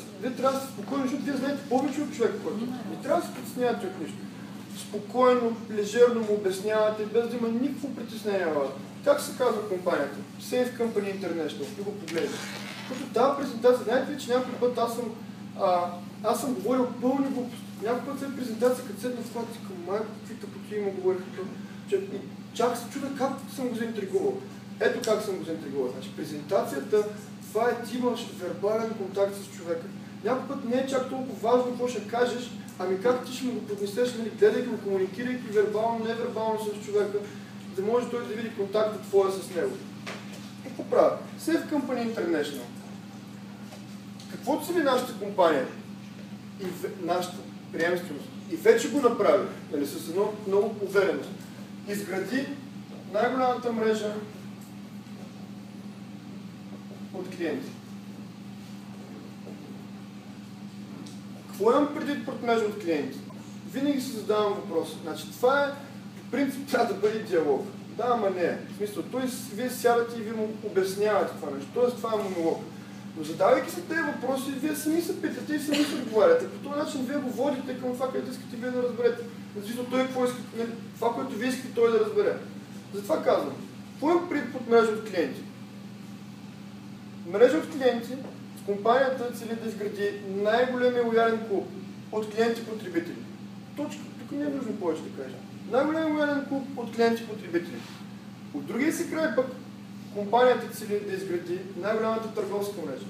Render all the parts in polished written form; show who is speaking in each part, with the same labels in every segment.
Speaker 1: презентация. Вие трябва да сте спокойни, защото вие знаете повече от човека, който не трябва да се притеснявате от нищо. Спокойно, лежерно му обяснявате, без да има никакво притеснение. Как се казва компанията? Safe Company International. И го погледнете. Защото тази презентация, знаете ли, че някой път аз съм говорил пълни глупости. Някой път след презентация, като седна в това, към майко, какви тъпоти има говорих. И чак се чуда как съм го заинтригувал. Ето как съм го заинтригувал. Значи, презентацията, това е ти имаш вербален контакт с човека. Някой път не е чак толкова важно какво ще кажеш, ами как ти ще му го поднесеш, нали, гледайки го, комуникирайки вербално, невербално с човека, да може той да види контакта твоя с него. Какво правя? Safe Company International. Каквото си ли нашата компания и нашата приемственост и вече го направи, нали, с едно много увереност, изгради най-голямата мрежа от клиенти. Какво имам преди под мрежа от клиенти? Винаги си задавам въпрос. Значи, това е, по принцип, трябва да бъде диалог. Да, ама не. В смисъл, вие сядате и вие му обяснявате това нещо. Тоест, това е монолог. Но задавайки се тези въпроси, вие сами се питате и сами се отговаряте. По този начин вие го водите към това, което искате вие да разберете. Защото той какво иска, това, което вие искате той да разбере. Затова казвам. Какво е преди под мрежа от клиенти? Мрежа от клиенти, компанията цели да изгради най-големия лоялен клуб от клиенти-потребители. Точка. Тук не е нужно повече да кажа. Най-големия лоялен клуб от клиенти-потребители. От другия си край пък компанията цели да изгради най-голямата търговска мрежа.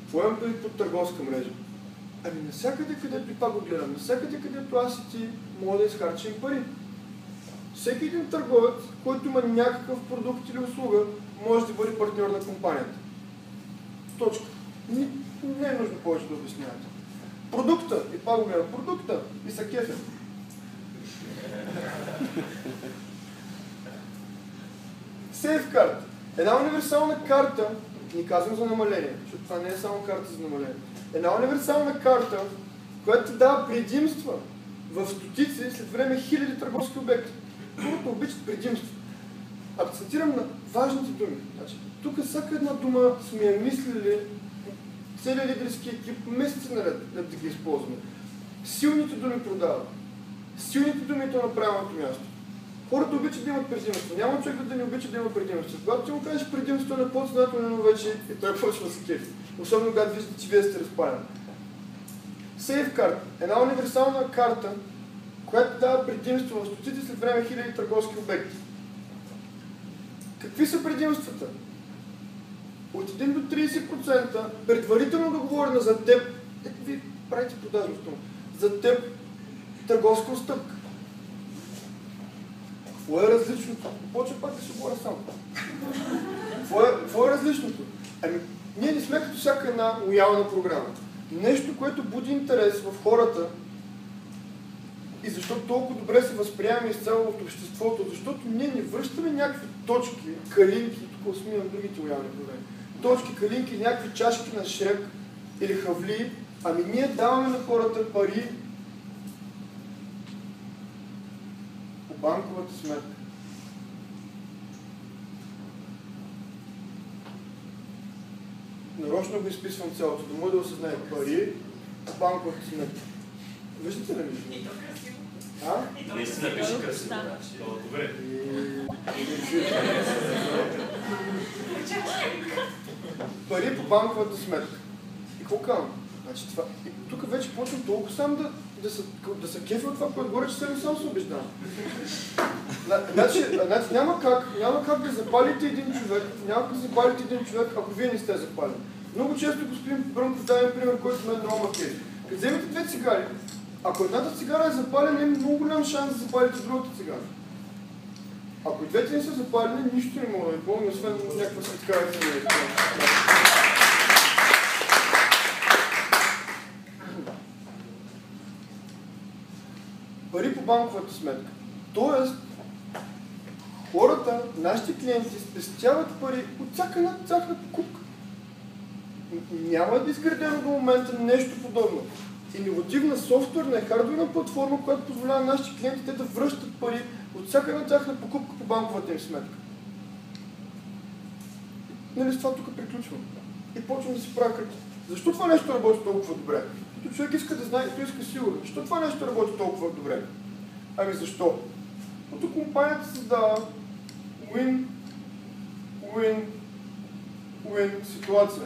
Speaker 1: Какво имам преди под търговска мрежа? Ами навсякъде, където и пак го гледам, навсякъде, където аз и ти мога да изхарчим пари. Всеки един търговец, който има някакъв продукт или услуга, може да бъде партньор на компанията. Точка. Не е нужно повече да обяснявате. Продукта, и пак го гледам, продукта и са кефе. Сейфкарт. Една универсална карта, ни казвам за намаление, защото това не е само карта за намаление. Една универсална карта, която ти дава предимства в стотици, след време хиляди търговски обекти. Хората обичат предимства. Акцентирам на важните думи. Значи, тук всяка една дума сме я мислили, целият лидерски екип месеци наред да ги използваме. Силните думи продават. Силните думи е то на правилното място. Хората обичат да имат предимство. Няма човек да не обича да има предимство. Когато ти му кажеш предимство на подсъзнателно вече и той почва да се кефи. Особено когато виждате, че вие сте разпалени. Сейфкарт. Една универсална карта, която дава предимство в стотици след време хиляди търговски обекти. Какви са предимствата? От 1 до 30% предварително договорена за теб, ето ви правите продажност, за теб търговска отстъпка. Какво е различното? Почва пак да се говоря сам. Какво е различното? Ами, ние не сме като всяка една лоялна програма. Нещо, което буди интерес в хората и защото толкова добре се възприемаме изцяло от обществото, защото ние не връщаме някакви точки, калинки, тук смивам другите лоялни програми, точки, калинки, някакви чашки на Шрек или хавли, ами ние даваме на хората пари по банковата сметка. Нарочно го изписвам цялото, да може да осъзнае пари по банковата сметка. Виждате ли ми?
Speaker 2: И то красиво.
Speaker 1: А?
Speaker 3: Не си напиши красиво. Добре.
Speaker 1: Пари по банковата сметка. И какво казвам? Значи това... И тук вече почвам толкова сам да се кефя от това, което горе, че съм се убеждавам. Значи няма как да запалите един човек, ако вие не сте запалени. Много често господин Брънков даде пример, който ме много макери. Като вземете две цигари, ако едната цигара е запалена, има много голям шанс да запалите другата цигара. Ако и двете не са запалени, нищо не мога да ви помня, освен някаква светкара. Пари по банковата сметка. Тоест, хората, нашите клиенти, спестяват пари от всяка една тяхна покупка. Няма да изградено до момента нещо подобно. Иновативна софтуерна и хардуерна платформа, която позволява нашите клиенти да връщат пари от всяка една тяхна покупка по банковата им сметка. Нали, с това тук приключвам. И почвам да си правя кръги. Защо това нещо работи толкова добре? Като човек иска да знае, той иска сигурно. Защо това нещо работи толкова добре? Ами защо? Защото компанията създава win ситуация.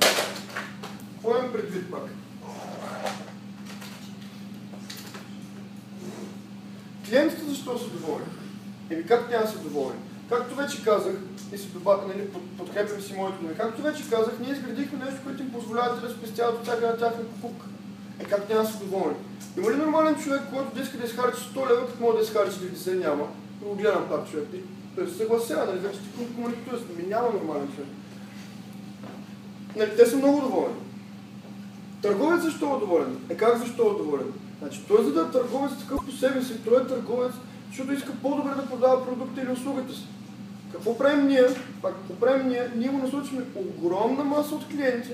Speaker 1: Какво имам предвид пак? Клиентите защо са доволни? Или как няма са доволни? Както вече казах, и си нали, подкрепям си моето думи, както вече казах, ние изградихме нещо, което им позволява да спестяват от всяка една тяхна покупка. Как няма са доволни? Има ли нормален човек, който да иска да изхарчи 100 лева, като може да изхарчи 90, няма? Но го гледам пак човек. Той се съгласява, нали, вече ти комуникатура, няма нормален човек. Нали, те са много доволни. Търговец защо е доволен? Как защо е доволен? Значи, той за да е търговец такъв по себе си, той е търговец, защото иска по-добре да продава продукта или услугата си. Какво правим ние? Какво правим ние? Ние му насочваме огромна маса от клиенти,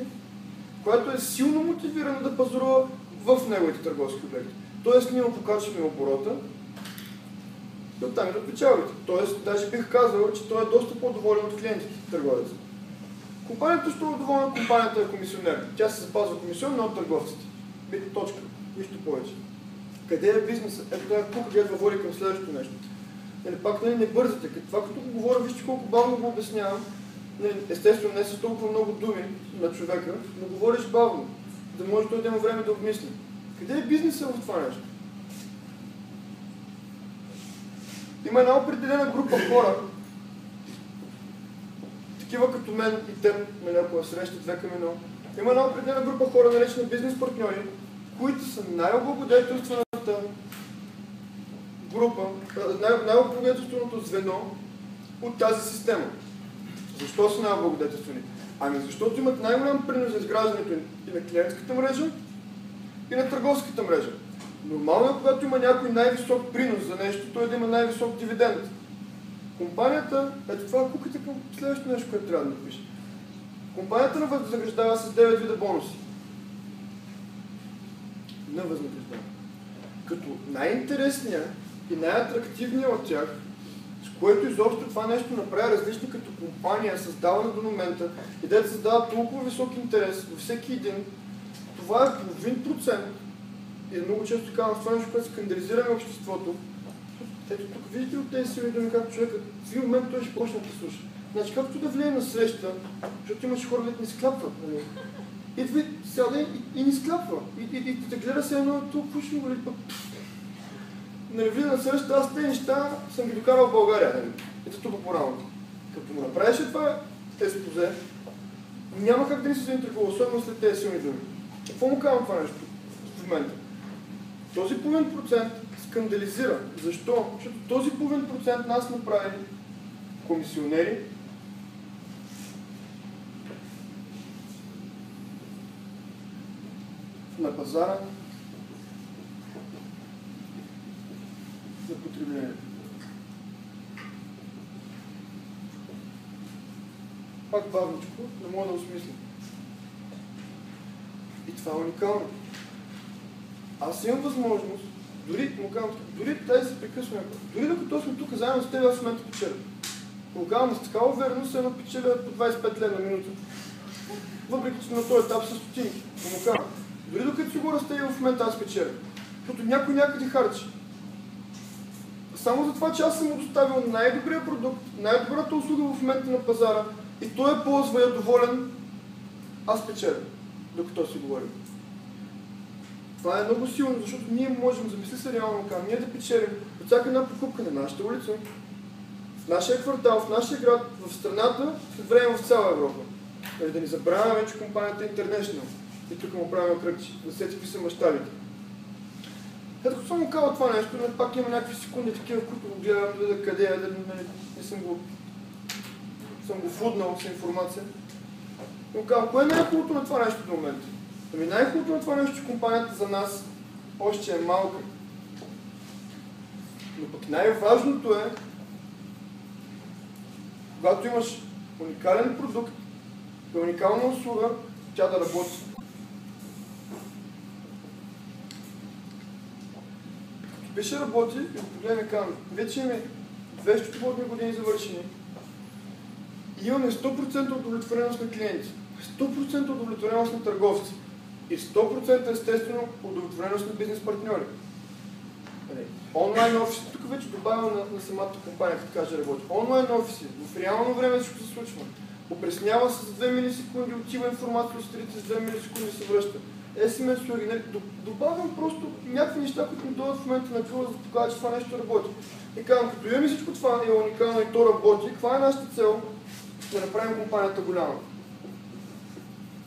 Speaker 1: която е силно мотивирана да пазарува в неговите търговски обекти. Тоест, ние му покачваме оборота и оттам и да печалите. Тоест, даже бих казал, че той е доста по-доволен от клиентите, търговец. Компанията ще е доволна, компанията е комисионер. Тя се запазва комисионна от търговците. Бити точка. Нищо повече. Къде е бизнесът? Ето това тук гледва води към следващото нещо. Нали, пак не бързате. Това като го говоря, вижте колко бавно го обяснявам. Нали, естествено не с толкова много думи на човека, но говориш бавно, да може той да има време да обмисли. Къде е бизнесът в това нещо? Има една определена група хора, такива като мен и теб, ако срещат 2 към 1. Има една определена група хора, наречена бизнес партньори, които са най-облагодетелствената група, най-облагодетелственото звено от тази система. Защо са най-облагодетелствени? Ами защото имат най-голям принос за изграждането и на клиентската мрежа, и на търговската мрежа. Нормално е, когато има някой най-висок принос за нещо, той да има най-висок дивиденд. Компанията, ето това кукате към следващото нещо, което трябва да напише. Компанията на възнаграждава с 9 вида бонуси. На възнаграждава. Като най-интересният и най-атрактивният от тях, с което изобщо това нещо направи различни като компания, създавана до момента, и да създава толкова висок интерес във всеки един, това е половин процент. И много често казвам това нещо, което скандализираме обществото. Ето тук виждате от тези силни думи, как човекът в един момент той ще почне да слуша. Значи както да влияе на среща, защото имаше хора, които не склапват. Нали? Идва сяда и ни склапва. И те гледа се едно, това пушно, нали, пък. Нали, влиза на среща, аз тези неща съм ги докарал в България. Нали? Ето тук по-рано. Като му направиш това експозе, няма как да не се заинтригува, особено след тези силни думи. Какво му казвам това нещо в момента? Този половин процент скандализира. Защо? Защото този половин процент нас направи комисионери, на пазара за потребление. Пак бавничко, не мога да осмисля. И това е уникално. Аз имам възможност, дори тази се прекъсваме, дори докато сме тук заедно с теб, аз в момента печеля. Когато с такава увереност се едно печеля по 25 лева на минута. Въпреки че на този етап са стотинки. Дори докато си го разтея в момента аз печеля. Защото някой някъде харчи. Само за това, че аз съм му доставил най-добрия продукт, най-добрата услуга в момента на пазара и той е ползва и е доволен, аз печеля, докато си говорим. Това е много силно, защото ние можем, замисли се реално към, ние да печелим от всяка една покупка на нашата улица, в нашия квартал, в нашия град, в страната, след време в цяла Европа. Да ни забравяме, че компанията е International. И тук му правим кръгчи, да се какви са мащабите. Ето като съм му казал това нещо, но пак има някакви секунди такива, в които го гледам, да къде е, да не съм го фуднал с информация. Но казвам, кое е най-хубавото на това нещо до момента? Ами най-хубавото на това нещо, че компанията за нас още е малка. Но пък най-важното е, когато имаш уникален продукт и уникална услуга, тя да работи. Като беше работи, и го погледаме казвам, вече имаме 2 счетоводни години завършени. Имаме 100% удовлетвореност на клиенти, 100% удовлетвореност на търговци и 100% естествено удовлетвореност на бизнес партньори. Онлайн офиси, тук вече добавям на самата компания, като каже работи. Онлайн офиси, в реално време всичко се случва. Опреснява се за 2 милисекунди, отива информация от страните, за 2 милисекунди се връща. SMS услуги, добавям просто някакви неща, които ми дойдат в момента на къла, за да покажа, че това нещо работи. И казвам, като имаме всичко това е уникално и то работи, каква е нашата цел? Да направим компанията голяма.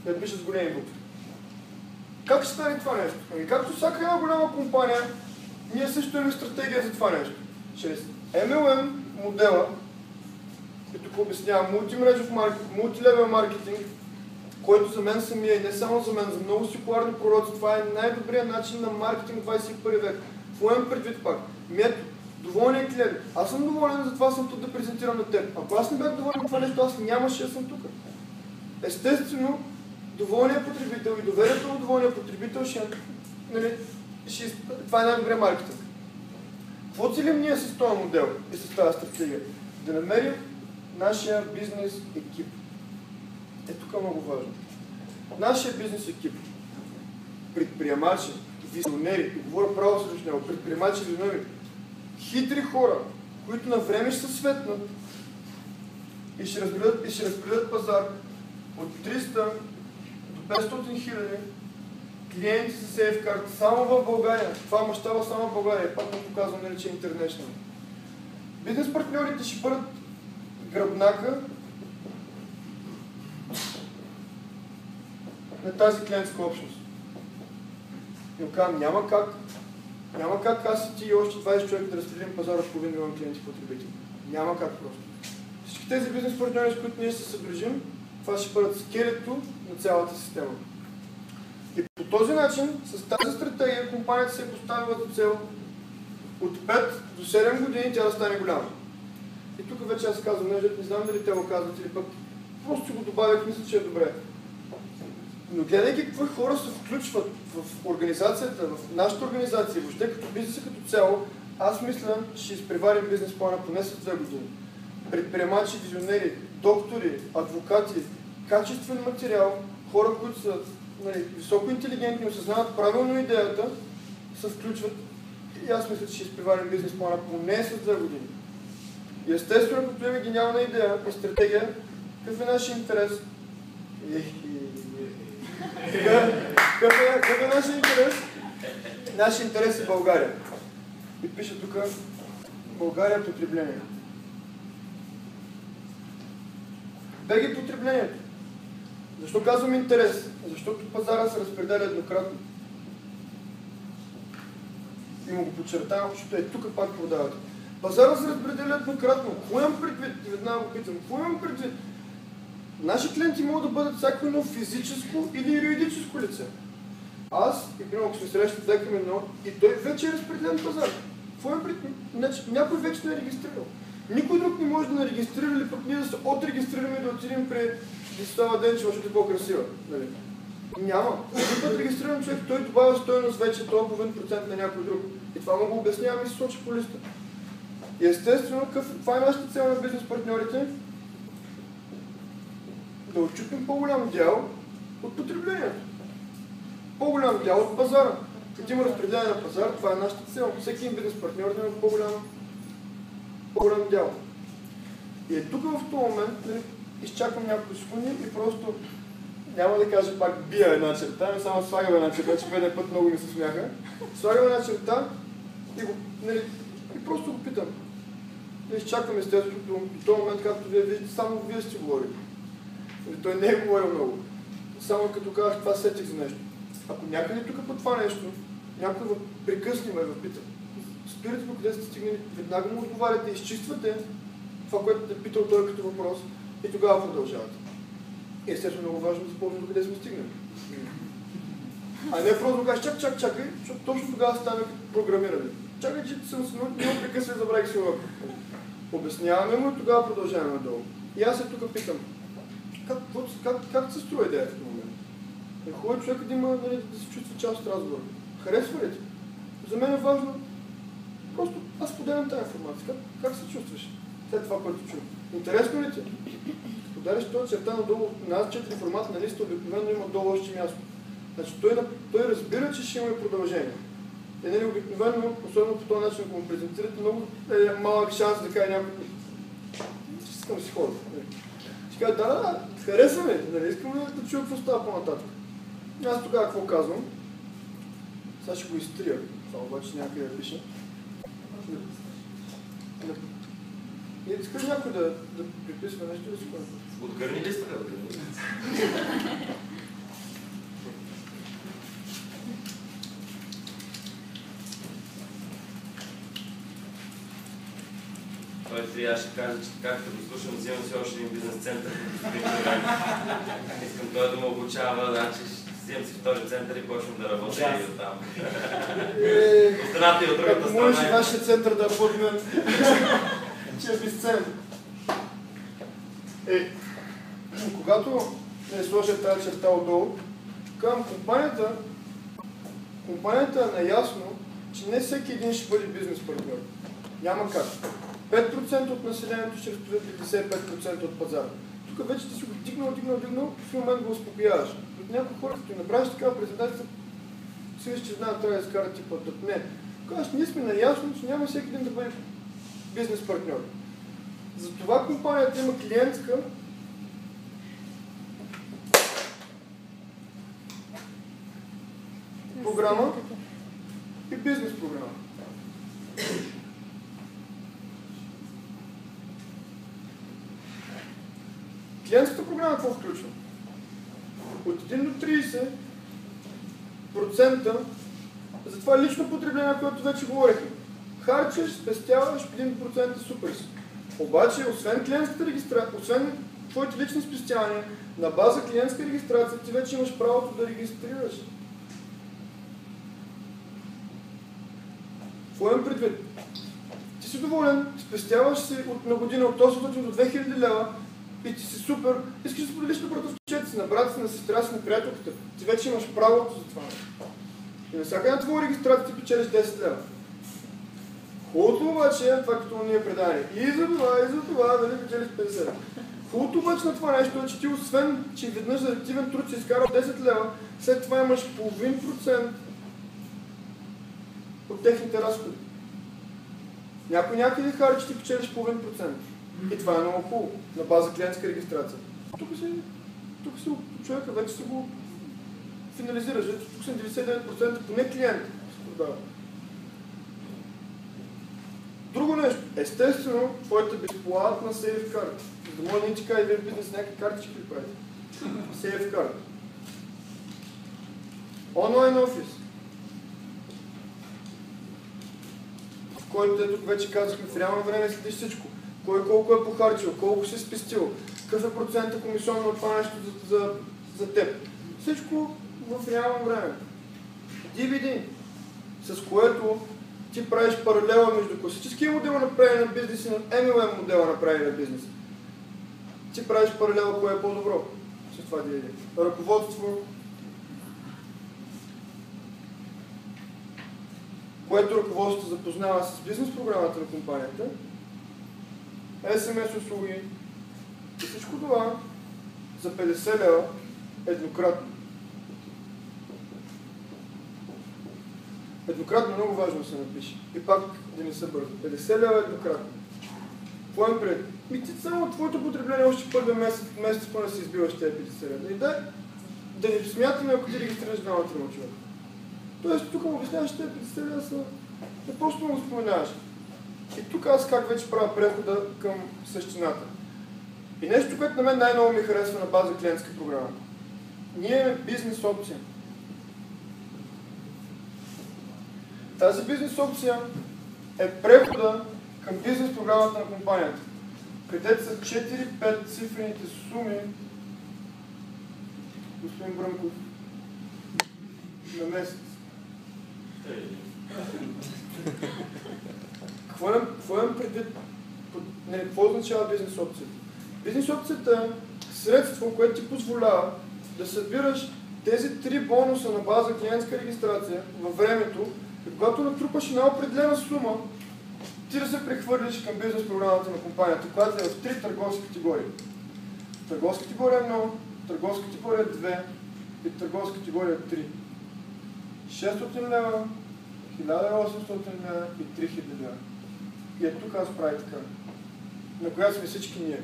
Speaker 1: Да пише с големи букви. Как ще стане това нещо? Ами както всяка една голяма компания, ние също имаме стратегия за това нещо. Чрез MLM модела, и тук обяснявам мултимрежов маркетинг, мултилевел маркетинг, който за мен самия и не само за мен, за много секуларни пророци, това е най-добрият начин на маркетинг в 21 век. Какво имам предвид пак? Метод. Доволен клиент. Аз съм доволен, затова съм тук да презентирам на теб. Ако аз не бях доволен от това нещо, аз нямаше да съм тук. Естествено, доволният потребител и доверието на доволния потребител това е най-добрият маркетинг. Какво целим ние с този модел и с тази стратегия? Да намерим нашия бизнес екип. Тук е много важно. Нашия бизнес екип, предприемачи, визионери, говоря право срещу него, предприемачи, визионери, хитри хора, които на време ще се светнат и ще разпределят пазар от 300 до 500 хиляди клиенти с сейфкарт само в България. Това мащаба само в България. Пак му показвам, нали, че е интернешнъл. Бизнес партньорите ще бъдат гръбнака на тази клиентска общност. И казвам, няма как аз и ти и още 20 човека да разпределим пазара в половин милион клиенти потребители. Няма как просто. Всички тези бизнес партньори, с които ние ще се съдружим, това ще бъдат скелето на цялата система. И по този начин, с тази стратегия, компанията се е поставила за цел от 5 до 7 години тя да стане голяма. И тук вече аз казвам, не знам дали те го казват или пък просто си го добавях, мисля, че е добре. Но гледайки какви хора се включват в организацията, в нашата организация, въобще като бизнеса като цяло, аз мисля, че ще изпреварим бизнес плана поне с 2 години. Предприемачи, визионери, доктори, адвокати, качествен материал, хора, които са високо интелигентни, осъзнават правилно идеята, се включват и аз мисля, че ще изпреварим бизнес плана поне с 2 години. И естествено, като имаме гениална идея и стратегия, какъв е нашия интерес? Какъв е нашия интерес? Нашия интерес е България. И пише тук България потребление. БГ потреблението. Защо казвам интерес? Защото пазара се разпределя еднократно. И му го подчертавам, защото е тук пак продавате. Пазара се разпределя еднократно. Какво имам предвид? Веднага го питам. Какво имам предвид? Наши клиенти могат да бъдат всяко едно физическо или юридическо лице. Аз, и примерно, ако сме срещали 2 към 1, и той вече е разпределен пазар. Какво имам предвид? Някой вече не е регистрирал. Никой друг не може да не регистрира или пък ние да се отрегистрираме и да отидем при Десислава Денчева, защото е по-красива. Нали? Няма. Един път регистриран човек, той добавя стойност вече този половин процент на някой друг. И това му го обяснявам и се сочи по листа. И естествено, каква е нашата цел на бизнес партньорите? Да отчупим по-голям дял от потреблението. По-голям дял от пазара. Като има разпределение на пазар, това е нашата цел. Всеки един бизнес партньор да има по-голям дял. И е тук в този момент, изчаквам няколко секунди и просто няма да кажа пак бия една черта, не само слагам една черта, че преден път много ми се смяха. Слагам една черта и просто го питам. Да изчаквам естествено до този момент, както вие виждате, само вие сте говорили. Той не е говорил много. Само като казах, това сетих за нещо. Ако някъде тук по това нещо, някой прекъсни ме въпита, спирате по къде сте стигнали, веднага му отговаряте, изчиствате това, което те питал той като въпрос и тогава продължавате. И естествено много важно да запомним до къде сме стигнали. А не просто да кажеш, чакай, защото точно тогава стане програмиране. Чакай, че съм се не прекъсвай, забравих си урока. Обясняваме му и тогава продължаваме надолу. И аз се тук питам, как се струва идеята в момента? Е хубаво човек да има, да се чувства част от разговора. Харесва ли ти? За мен е важно просто Аз поделям тази информация. Как се чувстваш? След това, което чувам. Интересно ли ти? Подариш този черта надолу, на А4 формат на листа, обикновено има долу още място. Значи той разбира, че ще има и продължение. Нали, обикновено, особено по този начин, ако му презентирате, много малък шанс да каже някой. Искам да си ходя. Ще кажа, да, хареса ми, нали, искам да чуя какво става по-нататък. Аз тогава какво казвам? Сега ще го изтрия, това обаче някъде да пиша. И искаш някой да приписва нещо и да си ходя.
Speaker 3: Отгърни ли сте, да отгърни? Той трябва ще каже, че така като слушам, взимам си още един бизнес център. Искам той да ме обучава, значи взимам си втори център и почвам да работя и оттам. От едната и от другата страна.
Speaker 1: Можеш и вашия център да подмен, че е безценен. Когато не сложа тази черта отдолу, към компанията е наясно, че не всеки един ще бъде бизнес партньор. Няма как. 5% от населението ще разпределят 55% от пазара. Тук вече ти си го дигнал, в момент го успокояваш. От някои хора, като направиш такава презентация, си ще знаят, трябва да изкарат типа от не. Казваш, ние сме наясно, че няма всеки един да бъде бизнес партньор. Затова компанията има клиентска програма и бизнес програма. Клиентската програма какво включва? От 1 до 30% за това лично потребление, което вече говорихме. Харчиш, спестяваш 1% супер си. Обаче, освен клиентската регистрация, освен твоите лични спестявания, на база клиентска регистрация ти вече имаш правото да регистрираш. Какво имам предвид? Ти си доволен, спестяваш си на година от 800 до 2000 лева и ти си супер, искаш да споделиш на братовчета си, на брата си, на сестра си, на приятелката. Ти вече имаш правото за това. И на всяка една твоя регистрация ти печелиш 10 лева. Хубавото обаче е това, като ние предание. И за това, дали печелиш 50 лева. Хубавото обаче на това нещо е, че ти освен, че веднъж за активен труд си изкарал 10 лева, след това имаш половин процент от техните разходи. Някой някъде харчи ти печелиш половин процент. И това е много хубаво, на база клиентска регистрация. Тук си човека вече си го финализираш. Тук са 99% поне клиент се продава. Друго нещо. Естествено, твоята безплатна сейф карта. За да може да не ти кажа и вие бизнес някакви картички ли правите. Сейф карта. Онлайн офис. В който тук вече казахме, в реално време следиш всичко. Кой колко е похарчил, колко си спестил, какъв е процента комисионно от това нещо за теб. Всичко в реално време. DVD, с което ти правиш паралела между класическия модел на правене на бизнес и на MLM модела на правене на бизнес. Ти правиш паралела, кое е по-добро с това DVD. Ръководство, което ръководството запознава с бизнес програмата на компанията, SMS услуги и всичко това за 50 лева еднократно. Еднократно много важно се напише. И пак да не се бърза. 50 лева еднократно. Какво им пред? Ти само твоето потребление още първия месец поне си избиваш тези 50 лева. И да не смятаме, ако ти регистрираш двама-трима човека. Тоест тук му обясняваш, че тези 50 лева са... Не просто му споменаваш. И тук аз как вече правя прехода към същината. И нещо, което на мен най-много ми харесва на база клиентска програма. Ние имаме бизнес опция. Тази бизнес опция е прехода към бизнес програмата на компанията, където са 4-5 цифрените суми, господин Брънков, на месец. Какво имам предвид? Какво означава бизнес опцията? Бизнес опцията е средство, което ти позволява да събираш тези 3 бонуса на база клиентска регистрация във времето, и когато натрупаш една определена сума, ти да се прехвърлиш към бизнес програмата на компанията, която е в 3 търговски категории. Търговска категория 1, търговска категория 2 и търговска категория 3. 600 лева, 1800 лева и 3000 лева. И тук аз прави така, на която сме всички ние.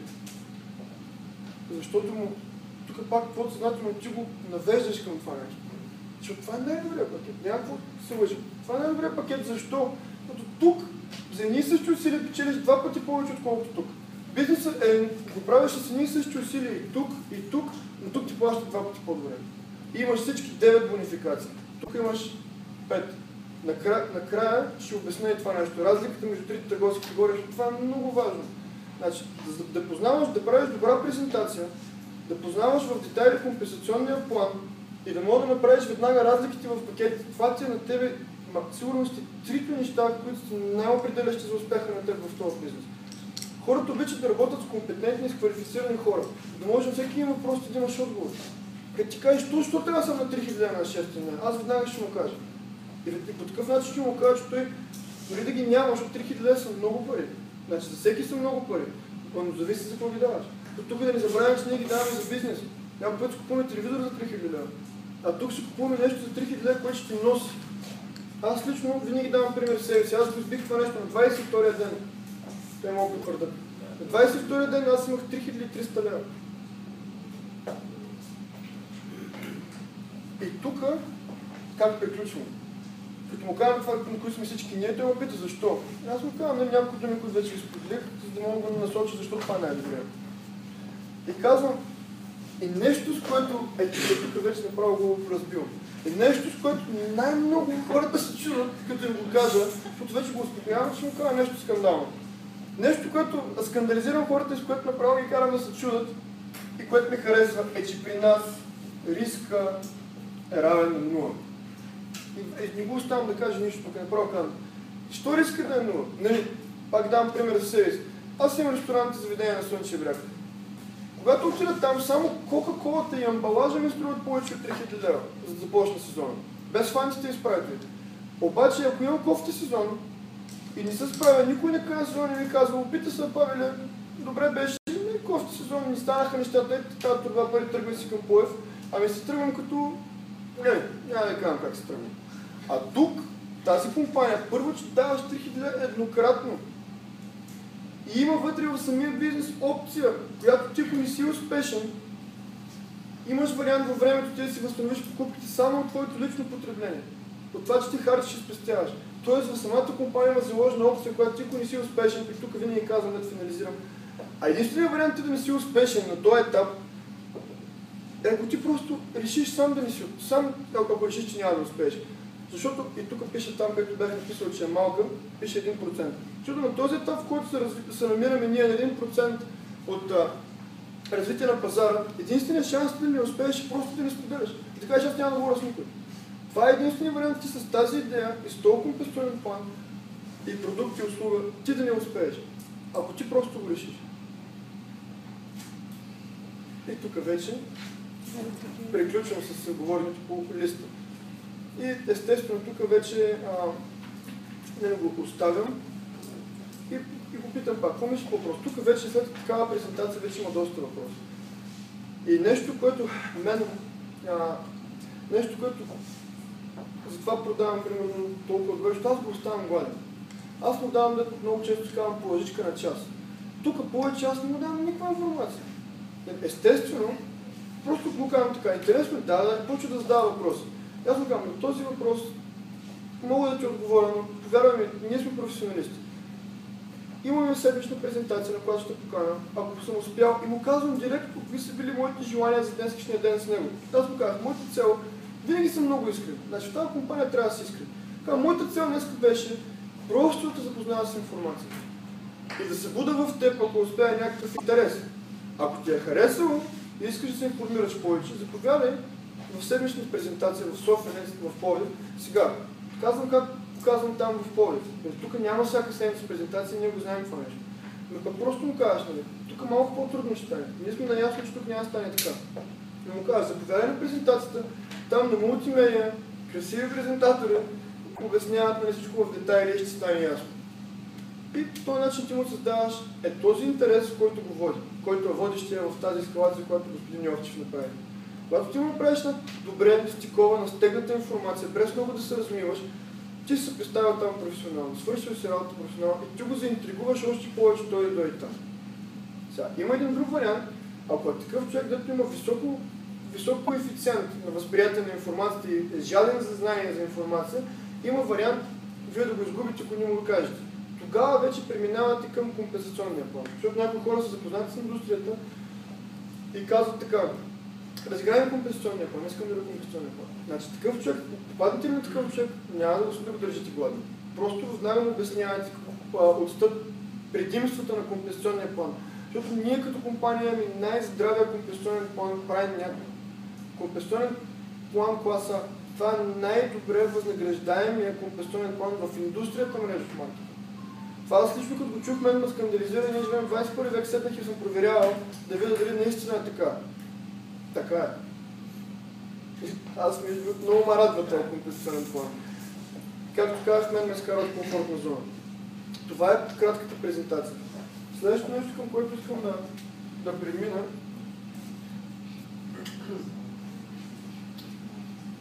Speaker 1: Защото му, тук пак подсъзнателно ти го навеждаш към това нещо. Защото това е най-добрият пакет. Някакво се лъжи. Това е най-добрият пакет. Защо? Защото тук за едни и същи усилия печелиш 2 пъти повече, отколкото тук. Бизнесът го правиш с едни и същи усилия и тук, но тук ти плащат 2 пъти по-добре. И имаш всички 9 бонификации. Тук имаш 5. Накрая ще обясня и това нещо. Разликата между трите търговски категории, това е много важно. Значи, да познаваш, да правиш добра презентация, да познаваш в детайли компенсационния план и да можеш да направиш веднага разликите в пакетите. Това ти е на тебе, сигурно сте трите неща, които са най-определящи за успеха на теб в този бизнес. Хората обичат да работят с компетентни, с квалифицирани хора. Да може на всеки има въпрос да имаш отговор. Като ти кажеш, защо трябва да съм на 3000 лева на 600 лева? Аз веднага ще му кажа. И по такъв начин ще му кажа, че той дори да ги няма, защото 3000 лева са много пари. Значи за всеки са много пари. Но зависи за какво ги даваш. Тук да не забравяме, че ние ги даваме за бизнес. Няма път си купуваме телевизор за 3000 лева. А тук си купуваме нещо за 3000 лева, което ще ти носи. Аз лично винаги давам пример себе си. Аз го избих това нещо на 22-я ден. Той мога да твърда. На 22-я ден аз имах 3300 лева. И тук, как приключвам? Като му казвам това, на които сме всички ние, той ме пита защо. Аз му казвам няколко думи, които вече изподелих, за да мога да насоча защо това не е добре. И казвам, и нещо, с което, тук вече направо го разбивам, и нещо, с което най-много хората се чудят, като им го кажа, защото вече го успокоявам, ще му кажа нещо скандално. Нещо, което скандализирам хората и с което направо ги карам да се чудят и което ми харесва, е, че при нас риска е равен на 0. И не го оставам да кажа нищо, тук направо казвам. Що риска да е 0? Нали, пак давам пример за себе си. Аз имам ресторанти заведения на Слънчев бряг. Когато отида там, само кока-колата и амбалажа ми струват повече от 3000 лева, за да започне сезона. Без фантите и спрайтовете. Обаче, ако имам кофти сезон и не се справя, никой не казва сезон и ми казва, опита се, Павеле, добре беше, кофти сезон, не станаха нещата, така това пари тръгва си към Поев, ами се тръгвам като... няма да кажам как се тръгвам. А тук, тази компания, първо, че даваш 3000 лева еднократно. И има вътре в самия бизнес опция, която ти, ако не си успешен, имаш вариант във времето ти да си възстановиш покупките само от твоето лично потребление. От това, че ти харчиш и спестяваш. Тоест в самата компания има заложена опция, която ти, ако не си успешен, при тук винаги казвам да финализирам. А единственият вариант ти да не си успешен на този етап е, ако ти просто решиш сам да не си, сам ако решиш, че няма да успееш. Защото и тук пише там, където бях написал, че е малка, пише 1%. Защото на този етап, в който се намираме ние на 1% от развитие на пазара, единственият шанс да не успееш е просто да не споделяш. И така, че аз няма да говоря с никой. Това е единственият вариант ти с тази идея и с този компенсационен план и продукт и услуга, ти да не успееш. Ако ти просто го решиш. И тук вече приключвам с говоренето по листа. И естествено тук вече го оставям и го питам пак, какво мислиш по въпрос? Тук вече след такава презентация вече има доста въпроси. И нещо, което затова продавам примерно толкова добре, защото аз го оставам гладен. Аз му давам, много често казвам, по лъжичка на час. Тук повече аз не му давам никаква информация. Естествено, просто го казвам така, интересно, почва да задава въпроси. Аз му казвам, на този въпрос мога да ти отговоря, но повярвай ми, ние сме професионалисти. Имаме седмична презентация, на която ще покана, ако съм успял, и му казвам директно какви са били моите желания за днескашния ден с него. Аз му казах, моята цел, винаги съм много искрен. Значи в тази компания трябва да си искрен. Моята цел днес беше просто да те запознава с информацията. И да се буда в теб, ако успея някакъв интерес. Ако ти е харесало и искаш да се информираш повече, заповядай в седмична презентация в София, в Пловдив. Сега, казвам как показвам там в Пловдив. Тук няма всяка седмична презентация, ние го знаем това нещо. Но пък просто му кажеш, нали, тук малко по-трудно ще стане. Ние сме наясно, че тук няма да стане така. Но му кажеш, заповядай на презентацията, там на И по този начин ти му създаваш този интерес, който го води, който е водещия в тази ескалация, която господин Йовчев направи. Когато ти му направиш на добре стикована, стегната информация, без много да се размиваш, ти се представя там професионално, свършил си работа професионално и ти го заинтригуваш още повече той да дойде там. Сега, има един друг вариант, ако е такъв човек, дето има висок коефициент на възприятие на информацията и е жаден за знание за информация, има вариант вие да го изгубите, ако не му го кажете. Тогава вече преминавате към компенсационния план. Защото някои хора са запознати с индустрията и казват така: разиграем компенсационния план, искам да компенсационния план. Значи такъв човек, попаднете ли на такъв човек, няма да го държите гладен. Просто веднага му обяснявате отстъп предимствата на компенсационния план. Защото ние като компания имаме най-здравия компенсационен план, правим някой. Компенсационен план класа, това е най-добре възнаграждаемия компенсационен план в индустрията на мрежов маркетинг. Това аз лично като го чух, мен ме скандализира, ние живеем 21 век, седнах и съм проверявал да видя дали наистина е така. Така е. Аз много ме радва този компенсационен план. Както казах, мен ме изкарва от комфортна зона. Това е кратката презентация. Следващото нещо, към което искам да премина.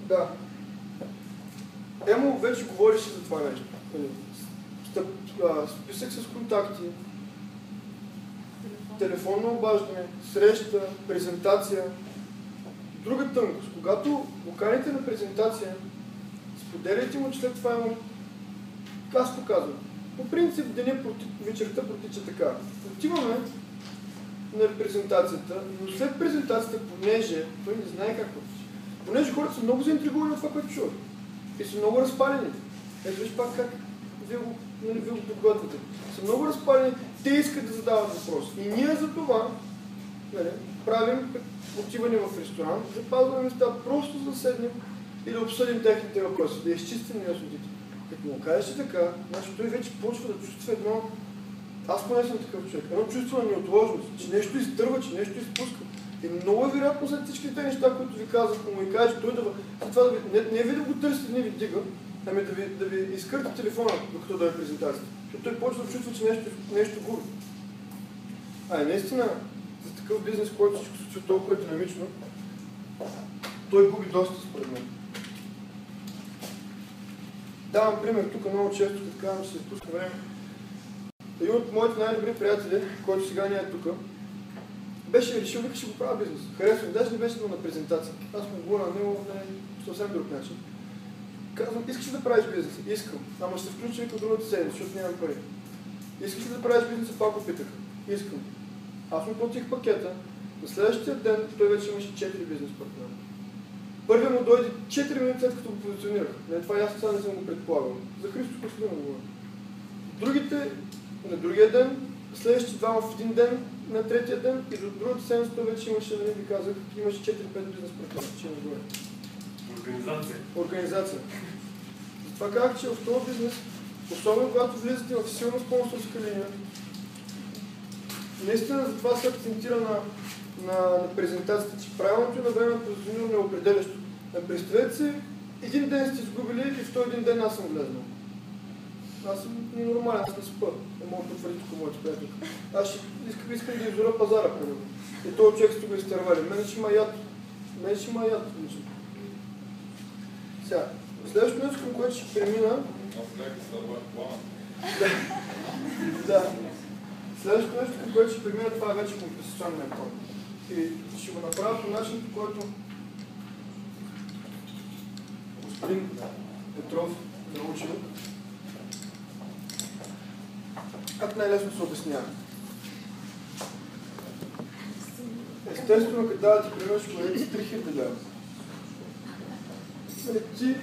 Speaker 1: Да. Емо вече говореше за това нещо. Списък с контакти, телефонно обаждане, среща, презентация. Друга тънкост. Когато го каните на презентация, споделяйте му, че след това има... Аз показвам. По принцип, вечерта протича така. Отиваме на презентацията, но след презентацията, понеже той не знае как протича, понеже хората са много заинтригувани от това, което чуват и са много разпалени. Ето виж пак как вие го подготвяте. Са много разпалени, те искат да задават въпрос. И ние за това правим отиване в ресторант, запазваме места, просто да седнем и да обсъдим техните въпроси, да изчистим неяснотите. Като му кажеш така, значи той вече почва да чувства едно, аз поне съм такъв човек, едно чувство на неотложност, че нещо изтърва, че нещо изпуска. И много е вероятно след всички тези неща, които ви казах, му и кажеш, той не ви да го търсите, не ви дига, ами да ви изкърти телефона, докато да е презентацията. Защото той почва да чувства, че нещо губи. Наистина, за такъв бизнес, който всичко се случва толкова динамично, той губи доста според мен. Давам пример тук много често, като казвам, че се изпуска време. Един от моите най-добри приятели, който сега не е тук, беше решил, вика, ще го правя бизнес. Харесвам, даже не беше на презентация. Аз му говоря на него на съвсем друг начин. Казвам, искаш ли да правиш бизнес? Искам. Ама ще се включи вика другата седмица, защото нямам пари. Искаш ли да правиш бизнес? Пак го питах. Искам. Аз му платих пакета. На следващия ден той вече имаше 4 бизнес партньора. Първият му дойде 4 минути след като го позиционирах. Това аз сега не съм го предполагал. За Христо Костадинов говоря. Другите, на другия ден, следващите двама в един ден, на третия ден и до другата седмица той вече имаше, нали ви казах, имаше 4-5 бизнес партньора. Организация. Затова казах, че в този бизнес, особено когато влизате в силна спонсорска линия, наистина за това се акцентира на презентацията, че правилното на време позициониране е определящо. Представете си, един ден сте изгубили и в този един ден аз съм влезнал. Аз съм ненормален, аз не спа. Не мога да потвърди тук моите приятели. Аз искам да изоря пазара, примерно. И този човек сте го изтървали. Мене ще има яд. Сега, следващото нещо, към което ще премина... Да. Следващото нещо, към което ще премина, това е вече компенсационния план. И ще го направя по начин, по който господин Петров научи как най-лесно се обяснява. Естествено, като давате пример, ще бъдете с 3000 лева. Ти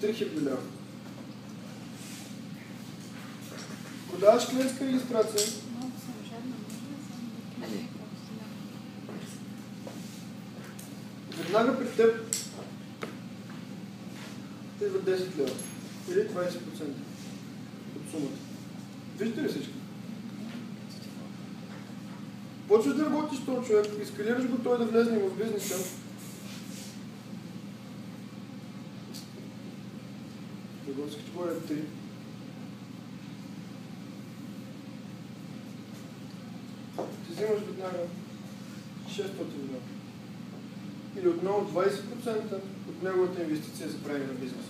Speaker 1: 3000 лева. Продаваш клиентска регистрация. Веднага при теб идва 10 лева. Или 20% от сумата. Виждате ли всички? Почваш да работиш с този човек, ескалираш го той да влезне в бизнеса. бонус, категория 3. Ти взимаш веднага 600 милиона. Или отново 20% от неговата инвестиция за правене на бизнес.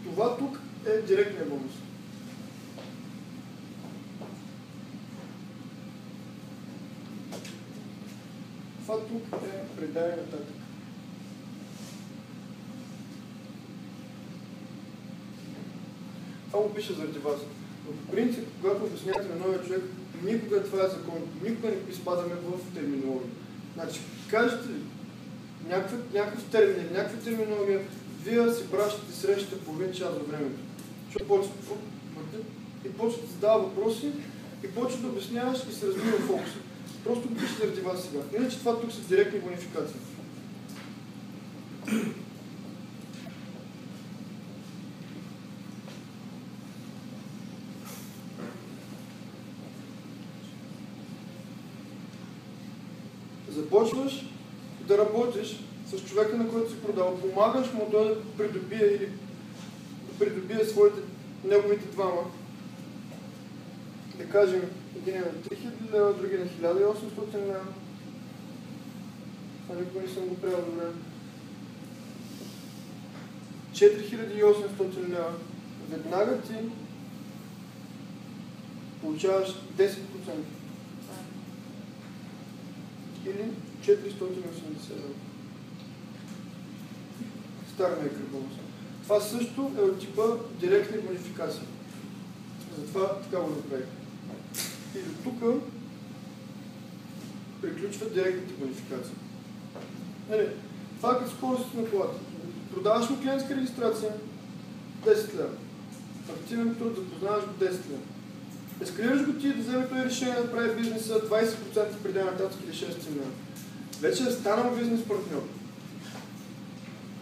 Speaker 1: Това тук е директния бонус. Това тук е предаване нататък. Това го пише заради вас. Но по принцип, когато обяснявате на новия човек, никога това е закон, никога не изпадаме в терминология. Значи, кажете някакъв термин, някаква терминология, вие си пращате срещата половин час във времето. Защото почвате да задава въпроси и почвате да обясняваш и се разбира фокуса. Просто го пише заради вас сега. Иначе това тук са директни бонификации. Започваш да работиш с човека, на който си продал, помагаш му той да придобие или да придобие неговите двама. Да кажем, един е на 3000 лева, други на 1800 лева. Това никога не съм го правил добре. 4800 лева. Веднага ти получаваш 10%. Или 480 лева. Стар микробонус. Това също е от типа директни бонификации. Затова така го направих. И до тук приключват директните бонификации. Това е като скорост на колата. Продаваш му клиентска регистрация 10 лева. Активен труд, запознаваш го 10 лева. Ескалираш го ти да вземе той решение да прави бизнеса 20% преди нататък или 6 лева. Вече е станал бизнес партньор.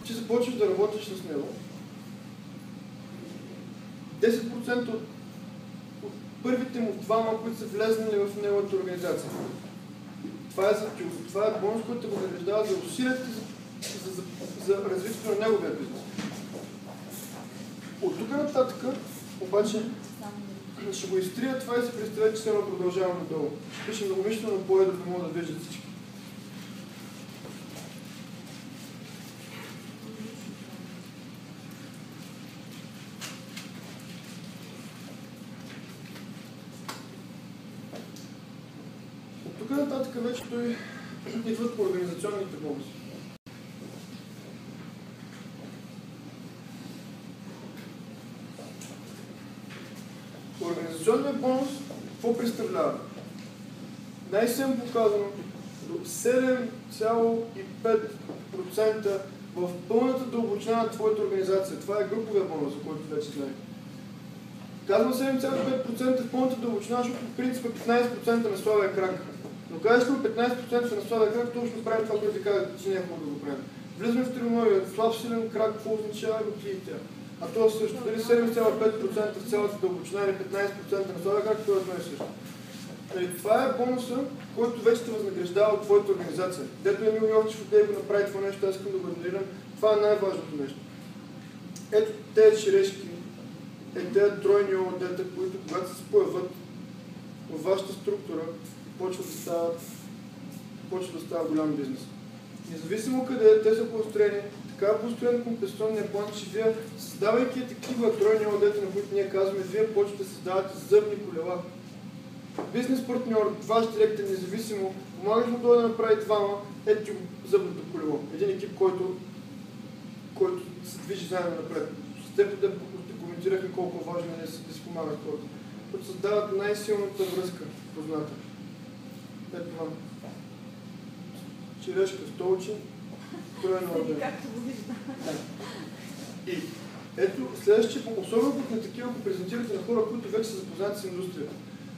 Speaker 1: Ти започваш да работиш с него. 10% от първите му двама, които са влезнали в неговата организация. Това е бонус, който го награждава за усилията за развитието на неговия бизнес. От тук нататък, обаче, ще го изтрия това и си представя, че сега продължавам надолу. Пише многомишлено по-едро да могат да виждат всички. Тук нататък вече той идват по организационните бонуси. Организационният бонус какво представлява? Най-сем показано до 7,5% в пълната дълбочина на твоята организация. Това е груповия бонус, за който вече знаем. Казвам 7,5% в пълната дълбочина, защото в принцип е 15% на слабия крак. Но кажеш ли 15% на слабия крак, точно правим това, което ви казах, че не е хубаво да го правим. Влизаме в терминология, слаб силен крак, какво означава и отидете. А това също, дали 7,5% в цялата дълбочина или 15% на слабия крак, това е едно и също. Това е бонуса, който вече те възнаграждава от твоята организация. Дето Емил Йовчев от него направи това нещо, аз искам да го адмирирам. Това е най-важното нещо. Ето тези черешки, тези тройни ООД-та, които когато се появят в вашата структура, почва да става голям бизнес. Независимо къде те са построени, така е построен компенсационния план, че вие, създавайки такива тройни ООД-та, на които ние казваме, вие почвате да създавате зъбни колела. Бизнес партньор, ваш директор, независимо, помагаш му той да направи двама, ето ти го зъбното колело. Един екип, който се движи заедно напред. С теб да коментирахме колко важно е да си помагат хората. Които създават най-силната връзка, позната. Ето това. Черешка, столче, троен ООД.
Speaker 2: Както го виждам.
Speaker 1: И ето, следващия, особено на такива, ако презентирате на хора, които вече са запознати с индустрията.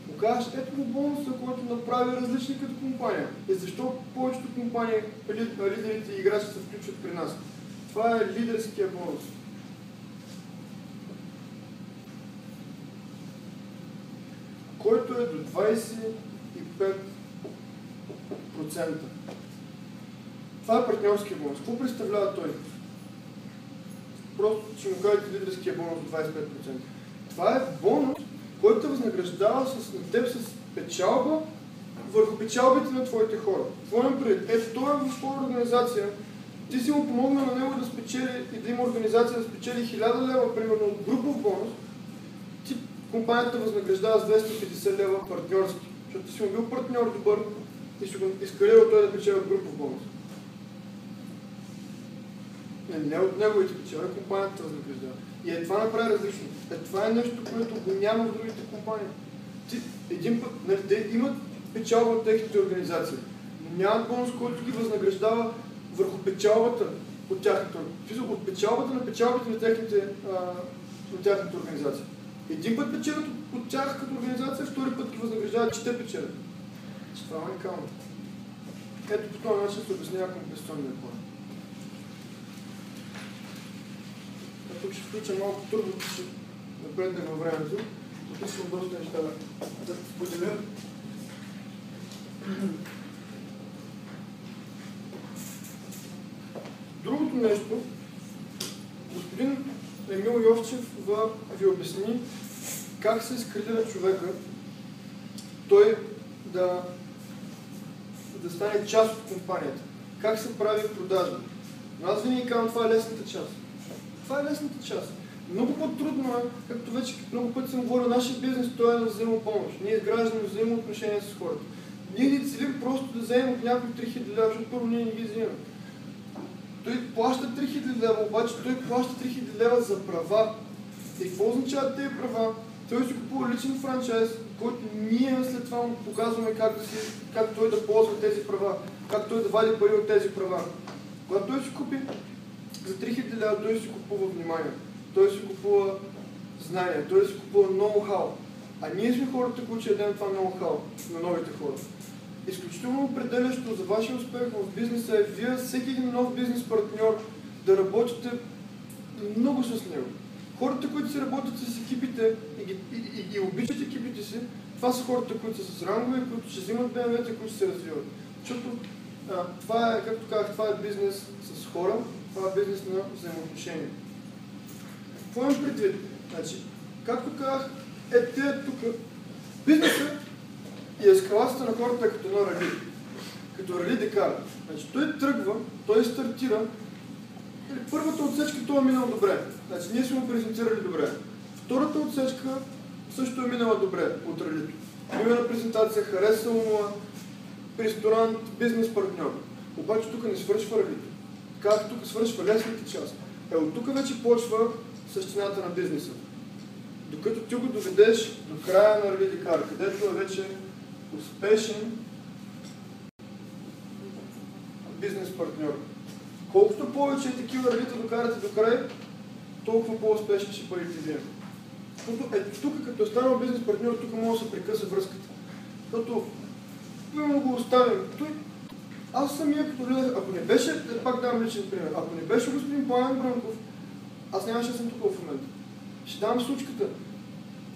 Speaker 1: Му кажеш, ето го бонуса, който направи различни като компания. И защо повечето компании, лидерите и играчи се включват при нас? Това е лидерския бонус. Който е до 25%. Това е партньорския бонус. Какво представлява той? просто ще му кажете лидерския бонус от 25%. Това е бонус, който те възнаграждава на теб с печалба върху печалбите на твоите хора. Твоя пред. Ето това е в твоя организация. Ти си му помогнал на него да спечели и да има организация да спечели 1000 лева, примерно, от групов бонус. Ти компанията възнаграждава с 250 лева партньорски, защото ти си му бил партньор добър и си го изкарил той да печели от групов бонус. Не от неговите печели, компанията възнаграждава. И това направи различно. Това е нещо, което го няма в другите компании. Един път, те имат печалба от техните организации, но нямат бонус, който ги възнаграждава върху печалбата от тяхната, от печалбата на печалбите на тяхната организация. Един път печелят от тях като организация, втори път ги възнаграждават, че те печелят. Това е уникално. Ето по този начин се обяснява компенсационния план. Тук ще включа малко трудно, че ще напредне във времето. Тук искам доста неща да споделя. Другото нещо, господин Емил Йовчев ви обясни как се изкредира човека той да стане част от компанията. Как се прави продажба. Но аз винаги казвам, това е лесната част. Това е лесната част. Много по-трудно е, както вече много пъти съм говорил, нашия бизнес той е на взаимопомощ. Ние изграждаме взаимоотношения с хората. Ние не целим просто да вземем от някой 3000 лева, защото първо ние не ги вземем. Той плаща 3000 лева, обаче той плаща 3000 лева за права. И какво означават тези права? Той си купува личен франчайз, който ние след това му показваме как той да ползва тези права, как той да вади пари от тези права. Когато той си купи за 3000 лева, той си купува внимание, той си купува знания, той си купува ноу-хау. А ние сме хората, които ще дадем това ноу-хау на новите хора. Изключително определящо за вашия успех в бизнеса е вие всеки един нов бизнес партньор да работите много с него. Хората, които си работят с екипите и обичат екипите си, това са хората, които са с рангове, които ще взимат БМВ-та, които ще се развиват. Защото това е, както казах, това е бизнес с хора, това е бизнес на взаимоотношения. Какво имам предвид? Значи, както казах, тук бизнесът и ескалацията на хората като едно рали. Като рали Декар. Значи, той тръгва, той стартира. Първата отсечка той е минал добре. Значи, ние сме го презентирали добре. Втората отсечка също е минала добре от ралито. Имена презентация, харесало му ресторант, бизнес партньор. Обаче тук не свършва ралито. Как тук свършва лесната част? От тук вече почва същината на бизнеса. Докато ти го доведеш до края на рали Декар, където е вече успешен бизнес партньор. Колкото повече такива ралита докарате до край, толкова по-успешни ще бъдете вие. Тук, като е станал бизнес партньор, тук може да се прекъса връзката. Защото именно го оставим. Аз самия като влизах, ако не беше, пак давам личен пример, ако не беше господин Пламен Бранков, аз нямаше да съм тук в момента. Ще дам случката.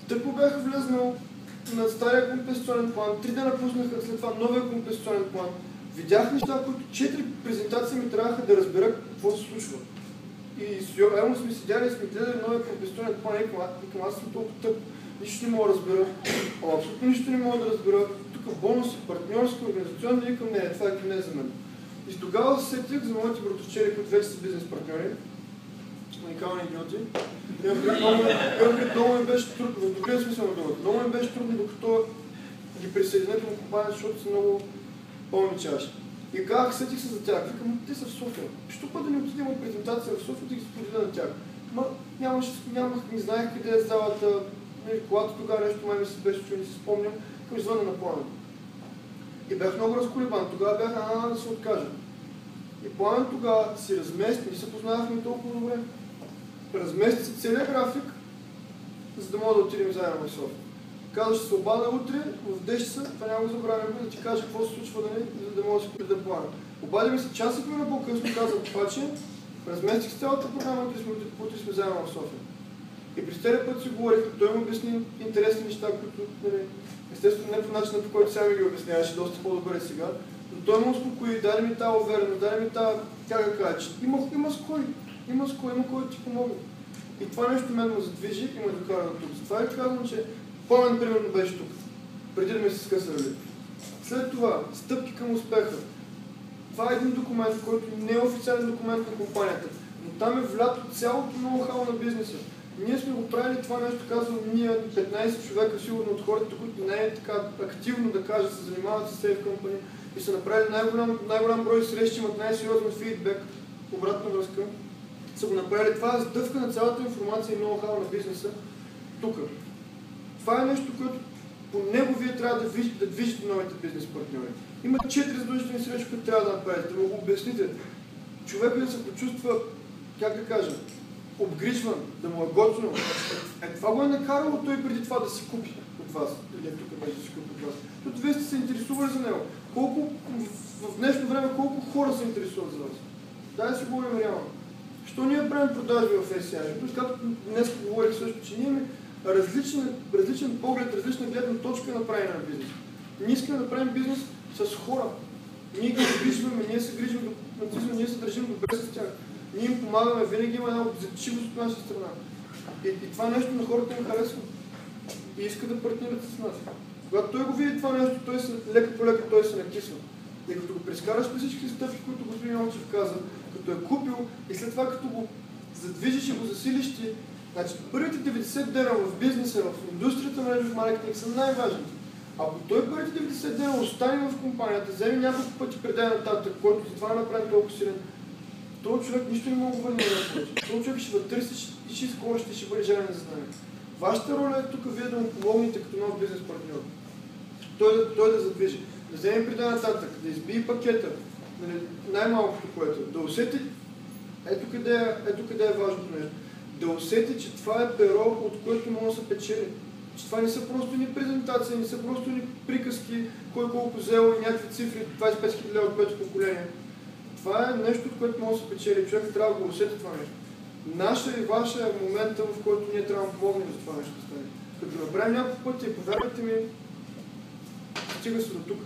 Speaker 1: Тъпо бях влезнал на стария компенсационен план, 3 дена пуснаха след това новия компенсационен план. Видях неща, които 4 презентации ми трябваха да разбера какво се случва. И реално сме седяли и сме гледали новия компенсационен план и към аз съм толкова тъп. Нищо не мога да разбера. Абсолютно нищо не мога да разбера. Тук бонуси, партньорски, организационни и към нея. Това е не е за мен. И тогава се сетих за моите братовчери, които вече са бизнес партньори. Уникални идиоти. Много ми беше трудно, в добрия смисъл на думата. Много ми беше трудно, докато ги присъединя към компанията, защото са много пълни чаши. И казах, сетих се за тях. Викам, те са в София. Що път да не отидем от презентация в София да ги споделя на тях? Не знаех къде е залата. Колата тогава нещо май ми се беше, че не си спомням. Към звъна на Пламен. И бях много разколебан. Тогава бях да се откажа. И Пламен тогава си размести, не се познавахме толкова добре. Размести си целият график, за да мога да отидем заедно в София. Каза, ще се обада утре, в 10 часа, това няма го забравяме, да ти кажа какво се случва, за да мога да си прида плана. Обадиме се час и половина по-късно, каза обаче, разместих с цялата програма, утре сме заедно в София. И през целия път си говорихме, той му обясни интересни неща, които, естествено не по начина, по който сега ми ги обясняваше, доста по-добре сега, но той му успокои, даде ми тази увереност, даде ми тази, тя да кажа, че има с кой. Има кой да ти помогне. И това нещо мен ме задвижи и ме докара до тук. Затова ви казвам, че Пламен примерно беше тук, преди да ми се скъсали. След това, стъпки към успеха. Това е един документ, който не е официален документ на компанията, но там е влято цялото ноу-хау на бизнеса. Ние сме го правили това нещо, казвам, ние 15 човека, сигурно от хората, които не е така активно да кажа, се занимават с Safe Company и са направили най-голям брой срещи, имат най-сериозен фидбек, обратна връзка. Са го направили това сдъвка на цялата информация и ноу-хау на бизнеса тук. Това е нещо, което по него вие трябва да движите новите бизнес партньори. Има 4 задължителни срещи, които трябва да направите, да му го обясните. Човек да се почувства, как да кажа, обгрижван, да му е готино. Това го е накарало той преди това да се купи от вас. Или тук беше да се купи от вас. Защото вие сте се интересували за него. В днешно време колко хора се интересуват за вас? Дай да си говорим реално. Що ние правим продажби в SEA? Както днес говорих също, че ние имаме различен поглед, различна гледна точка на правене на бизнес. Ние искаме да правим бизнес с хора. Ние ги грижваме, ние се грижваме, ние се държим добре с тях. Ние им помагаме, винаги има една отзивчивост от наша страна. И това нещо на хората им харесва. И иска да партнират с нас. Когато той го види това нещо, лека по лека той се накисва. И като го прескараш през всички стъпки, които господин Йончев каза, като е купил и след това като го задвижиш и го засилиш ти, значи първите 90 дена в бизнеса, в индустрията на в маркетинг са най-важните. Ако той първите 90 дена остане в компанията, вземе няколко пъти предай нататък, който за това направи толкова силен, този човек нищо не мога да върне да получи. Този човек ще търси и ще скоро ще бъде жален за знание. Вашата роля е тук вие да му помогнете като нов бизнес партньор. Той да задвижи, да вземе предай нататък, да избие пакета, най-малкото което, да усети, ето къде е важното нещо, да усети, че това е перо, от което може да се печели. Че това не са просто ни презентации, не са просто ни приказки, кой колко взел и някакви цифри, 25 000 лева от пето поколение. Това е нещо, от което може да се печели. Човек трябва да го усети това нещо. Наша и ваша е момента, в който ние трябва да помогнем за това нещо да стане. Като направим няколко пъти, повярвайте ми, стига се до тук.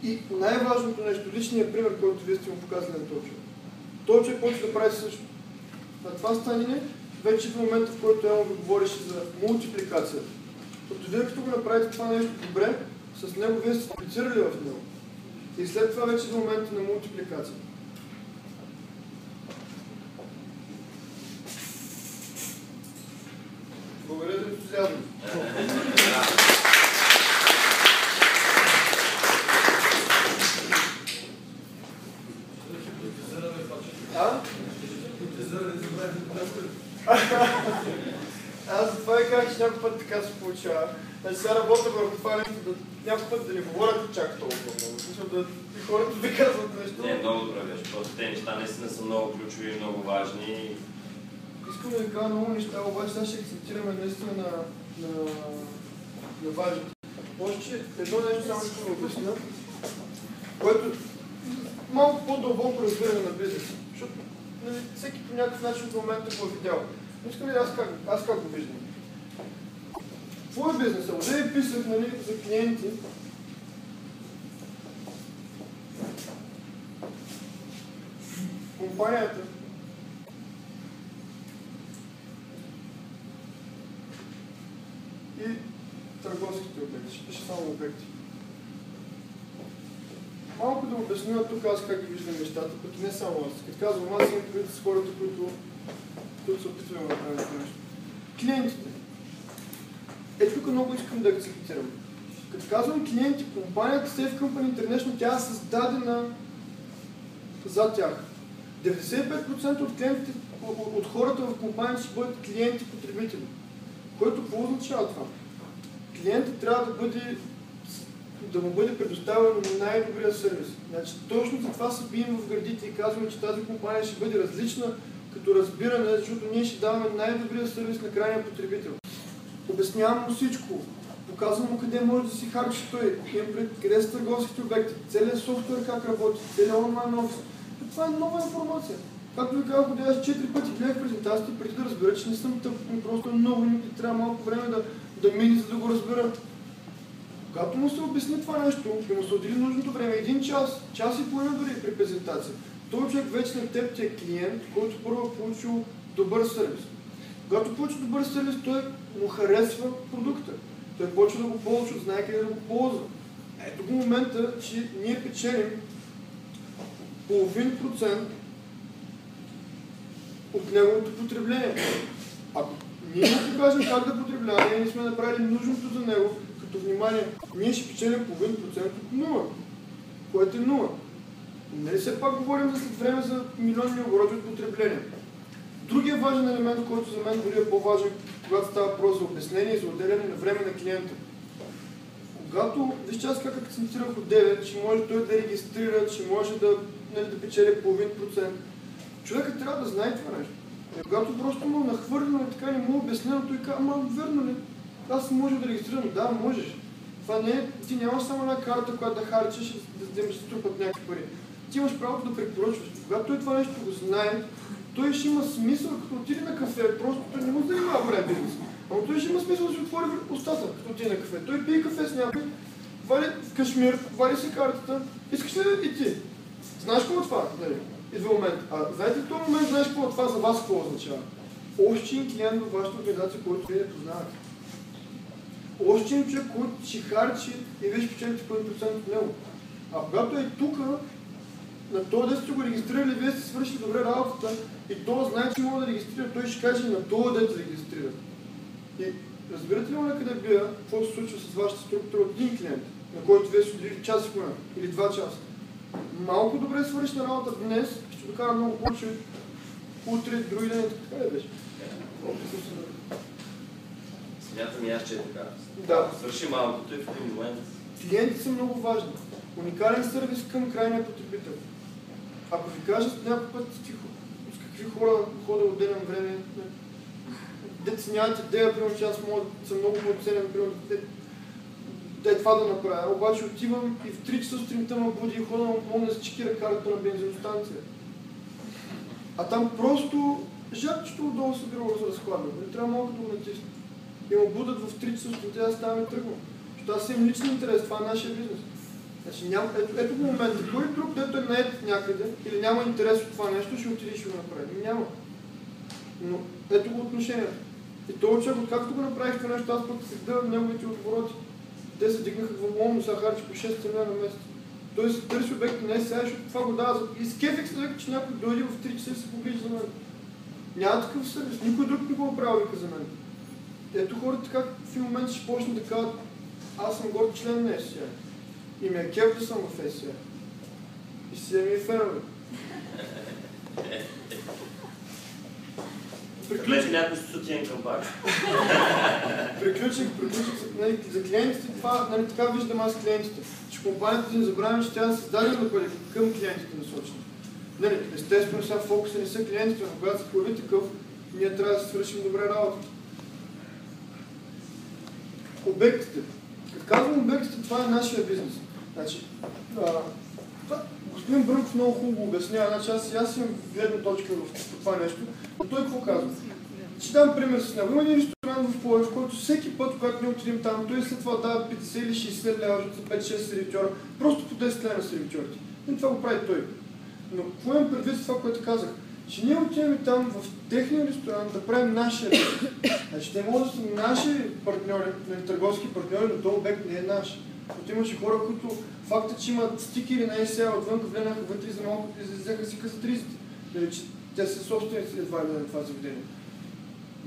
Speaker 1: И най-важното нещо, личният пример, който вие сте му показали на този човек. Този човек почва да прави също. На това стане вече в момента, в който Емо ви говореше за мултипликацията. Защото вие като го направите това нещо добре, с него вие сте аплицирали в него. И след това вече в момента на мултипликация. Благодаря за ентузиазма. Аз затова ви казах, че някой път така се получава. Значи сега работя върху това нещо, някой път да не говорят чак толкова много. Защото и хората ви казват нещо.
Speaker 3: Не, много добре беше. Просто те неща наистина са много ключови и много важни.
Speaker 1: Искам да ви кажа много неща, обаче сега ще акцентираме наистина на важните. Може, че едно нещо само искам да обясня, което малко по-дълбоко разбиране на бизнеса. Защото всеки по някакъв начин в момента го е видял. Но искам ли аз как го виждам? Какво е бизнеса? Уже ви писах за клиенти. Компанията и търговските обекти. Ще пише само обекти. Малко да обясня тук аз как ги виждам нещата, като не само аз. Като казвам, аз имам предвид с хората, които се опитваме да правим това нещо. Клиентите. Тук много искам да акцентирам. Като казвам клиенти, компанията Safe Company International, тя е създадена за тях. 95% от клиентите, от хората в компанията ще бъдат клиенти-потребители. Което какво означава това? Клиентът трябва да му бъде предоставен най-добрия сервис. Значи, точно за това се бием в гърдите и казваме, че тази компания ще бъде различна като разбиране, защото ние ще даваме най-добрия сервис на крайния потребител. Обяснявам му всичко, показвам му къде може да си харчи той, къде са търговските обекти, целият софтуер как работи, целият онлайн офис. Това е нова информация. Както ви казах, когато аз 4 пъти гледах презентациите, преди да разбера, че не съм тъп, просто много ми трябва малко време да мине, за да го разбера. Когато му се обясни това нещо, и му се отдели нужното време, 1 час, час и половина дори при презентация, Този човек вече на теб ти е клиент, който първо е получил добър сервис. Когато получи добър сервис, той му харесва продукта. Той почва да го ползва, знае къде да го ползва. Ето го момента, че ние печелим половин процент от неговото потребление. Ако ние му покажем как да потреблява, ние не сме направили нужното за него, като внимание, ние ще печелим половин процент от нула, което е нула. Нали все пак говорим за след време за милионни обороти от потребление. Другия важен елемент, който за мен дори е по-важен, когато става въпрос за обяснение и за отделяне на време на клиента. Когато, вижте аз как акцентирах от 9, че може той да регистрира, че може да печели половин процент, човекът трябва да знае това нещо. Когато просто му нахвърлено и така не му обяснено, той казва, ама верно ли? Аз може да регистрирам. Да, можеш. Това не е, ти нямаш само една карта, която да харчиш и да вземеш да струпат някакви пари. Ти имаш правото да препоръчваш. Когато той това нещо го знае, той ще има смисъл, като отиде на кафе, просто той не му занимава прави бизнес. Ама той ще има смисъл да си отвори устата, като отиде на кафе. Той пие кафе с някой, вади в кашмир, вади си картата, искаш ли и ти? Знаеш какво е това? Нали? Идва момент. Знаете в този момент, знаеш какво е това за вас, какво означава? Още един клиент във вашата организация, който вие не познавате. Още един човек, който ще харчи и вие ще печелите 1% от него. А когато е тук, на този дет сте го регистрирали, вие сте свършили добре работата и той знае, че може да регистрира, той ще каже на този дет да регистрира. И разбирате ли му на къде бия, какво се случва с вашата структура от един клиент, на който вие сте отделили час и половина или 2 часа? Малко добре свърши на работа днес, ще докара много повече утре, други ден, така ли беше?
Speaker 3: Смятам и аз, че е така.
Speaker 1: Да.
Speaker 3: Свърши малкото и в един момент.
Speaker 1: Клиентите са много важни. Уникален сервис към крайния потребител. Ако ви кажа някой път с какви хора хода отделям време, дете нямате идея, примерно, че аз мога да съм много по-ценен, примерно, да е това да направя. Обаче отивам и в 3 часа сутринта ме буди и хода му помогна да се чекира картата на бензиностанция. А там просто жадчето отдолу се било да се разхладва. Не трябва малко да го натисна. И ме будат в 3 часа сутринта, аз ставам и тръгвам. Защото аз имам личен интерес, това е нашия бизнес. Значи, ето го момента, кой друг, дето е нает някъде или няма интерес от това нещо, ще отиде и ще го направи. Няма. Но ето го отношението. И този човек, откакто го направих това нещо, аз пък следа неговите обороти. Те се дигнаха главоломно, сега харчи по 6 цена на месец. Той се търси обекти не сега, защото това го дава. И скефих се, че някой дойде в 3 часа и се погрижи за мен. Няма такъв сервис. Никой друг не го прави вика за мен. Ето хората как в един момент ще почнат да кажат, аз съм горд член на SCI. И ме е кеф да съм в SCI. И си ми е фенове.
Speaker 3: Приключи някой сутиен кампак.
Speaker 1: Приключих. За клиентите това, нали, така виждам аз клиентите. Че компанията не забравяме, че тя е създадена да бъде към клиентите насочена. Нали, естествено сега фокуса не са клиентите, но когато се появи такъв, ние трябва да се свършим добре работата. Обектите. Като казвам обектите, това е нашия бизнес. Значи, господин Брънков много хубаво обяснява, значи аз имам гледна точка в това нещо, но той какво казва? Ще дам пример с него. Има един ресторант в Пловдив, в който всеки път, когато ние отидем там, той след това дава 50 или 60 лева за 5-6 сервитьора, просто по 10 лева на сервитьорите. И това го прави той. Но какво имам предвид с това, което казах? Че ние отиваме там в техния ресторант да правим нашия бизнес. Значи те могат да са наши партньори, търговски партньори, но този обект не е наш. Защото имаше хора, които факта, че имат стикери на SCI отвън, вленаха вътре за малко и взеха си късатризите. Дали, че те са собственици едва ли на това заведение.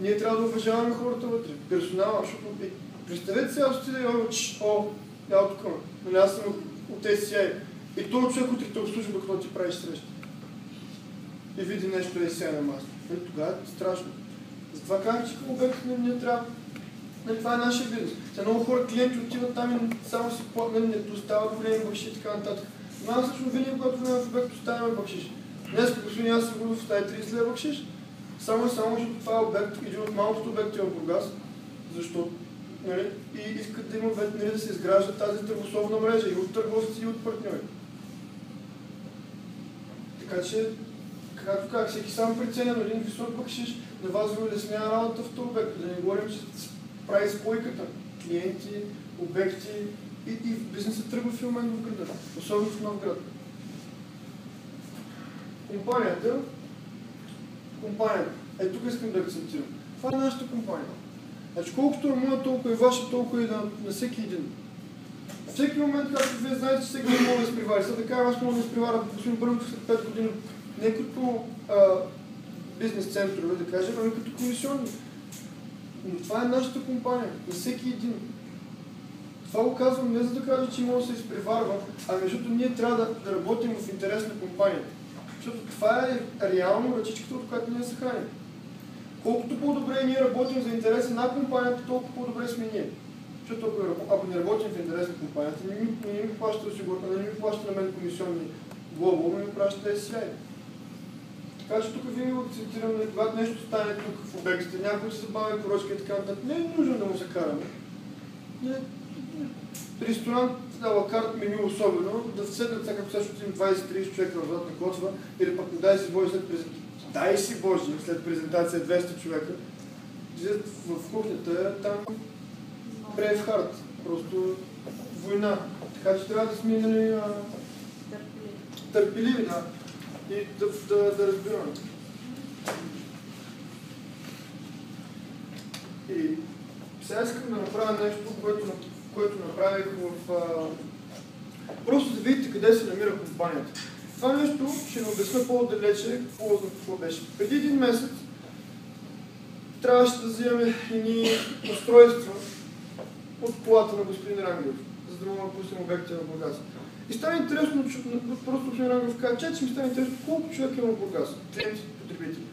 Speaker 1: Ние трябва да уважаваме хората вътре, персонала, защото представете сега, аз отида и я тук, но аз съм от SCI. И този човек утре те обслужва, докато ти правиш среща. И види нещо SCI на масата. Тогава е страшно. Затова казах, че към обект не трябва. Това е нашия бизнес. Сега много хора, клиенти отиват там и само си платнат, не достават големи бакшиши и така нататък. Но аз също винаги, когато влезем в обект, оставяме бакшиши. Днес, господин, аз съм го оставя 30 лева бакшиш. Само защото това е обект, един от малкото обекти в Бургас, защото нали, и искат да има нали, да се изгражда тази търгосовна мрежа и от търговци, и от партньори. Така че, както казах, всеки сам преценя на един висок бакшиш, на вас ви улеснява работа в този обект. Да не говорим, че прави спойката. Клиенти, обекти и бизнесът тръгва в момент в града, особено в нов град. компанията, тук искам да акцентирам. Това е нашата компания. Значи колкото е моя, толкова и ваша, толкова и на всеки един. В всеки момент, както вие знаете, че всеки един може да изпревари. Сега да кажа, аз мога да изпреваря господин Бърнков след 5 години, не като бизнес центрове, да кажем, ами като комисионни. Но това е нашата компания, на всеки един. Това го казвам не за да кажа, че може да се изпреварва, а защото ние трябва да работим в интерес на компанията. Защото това е реално ръчичката, от която ние се храним. Колкото по-добре ние работим за интереса на компанията, толкова по-добре сме ние. Защото ако не работим в интерес на компанията, не ми плаща осигурка, не ми плаща на мен комисионни глобал, но ми плаща SCI. Така че тук винаги го акцентирам, когато нещо стане тук в обектите, някой се забави поръчка и така нататък, не е нужно да му се караме. Ресторант ала карт меню особено, да седнат сега, както също им 20-30 човека в задна котва, или пък дай си Боже след презентация 200 човека, в кухнята там брейв хард, просто война. Така че трябва да сме търпеливи, да, и да разбираме. И сега искам да направя нещо, което направих просто да видите къде се намира компанията. Това нещо ще ви обясня по-отдалече, какво беше. Преди един месец трябваше да вземем едни устройства от колата на господин Рангелов, за да мога да пуснем обектите на Бургас. И стана интересно, просто господин Рангелов каза, че ми стана интересно колко човек има в Бургас, клиенти, потребители.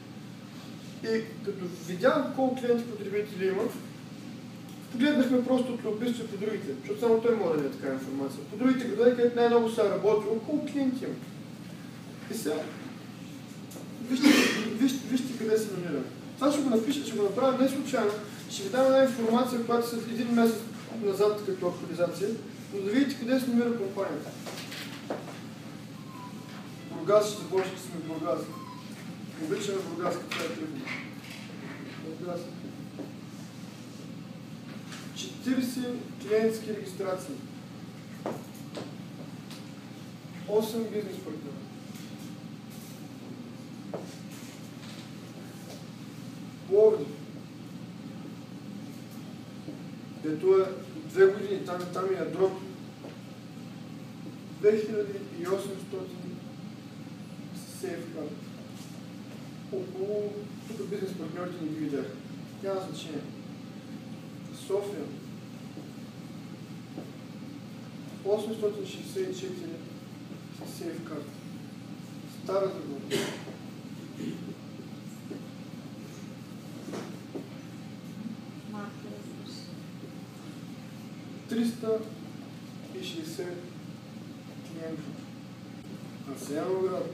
Speaker 1: И като видях колко клиенти, потребители има, погледнахме просто от любопитство по другите, защото само той може да даде такава информация. По другите градове, където най-много са работило, колко клиенти има. И сега, вижте къде се намираме. Това ще го напиша, ще го направя не случайно. Ще ви дам една информация, която след един месец назад като актуализация, но да видите къде се намира компанията. Бургас ще започне, че сме в Бургас. Обичаме Бургас, като е тръгна. Бургас. 40 клиентски регистрации. 8 бизнес партньори. Пловдив. Дето е 2 години, там е ядрото. 2800 сейфкарт. Около, тук бизнес партньорите не ги видях. Няма значение. София. 864 сейфкарт. Стара Загора. Триста и 60 клиента. Асеяноград.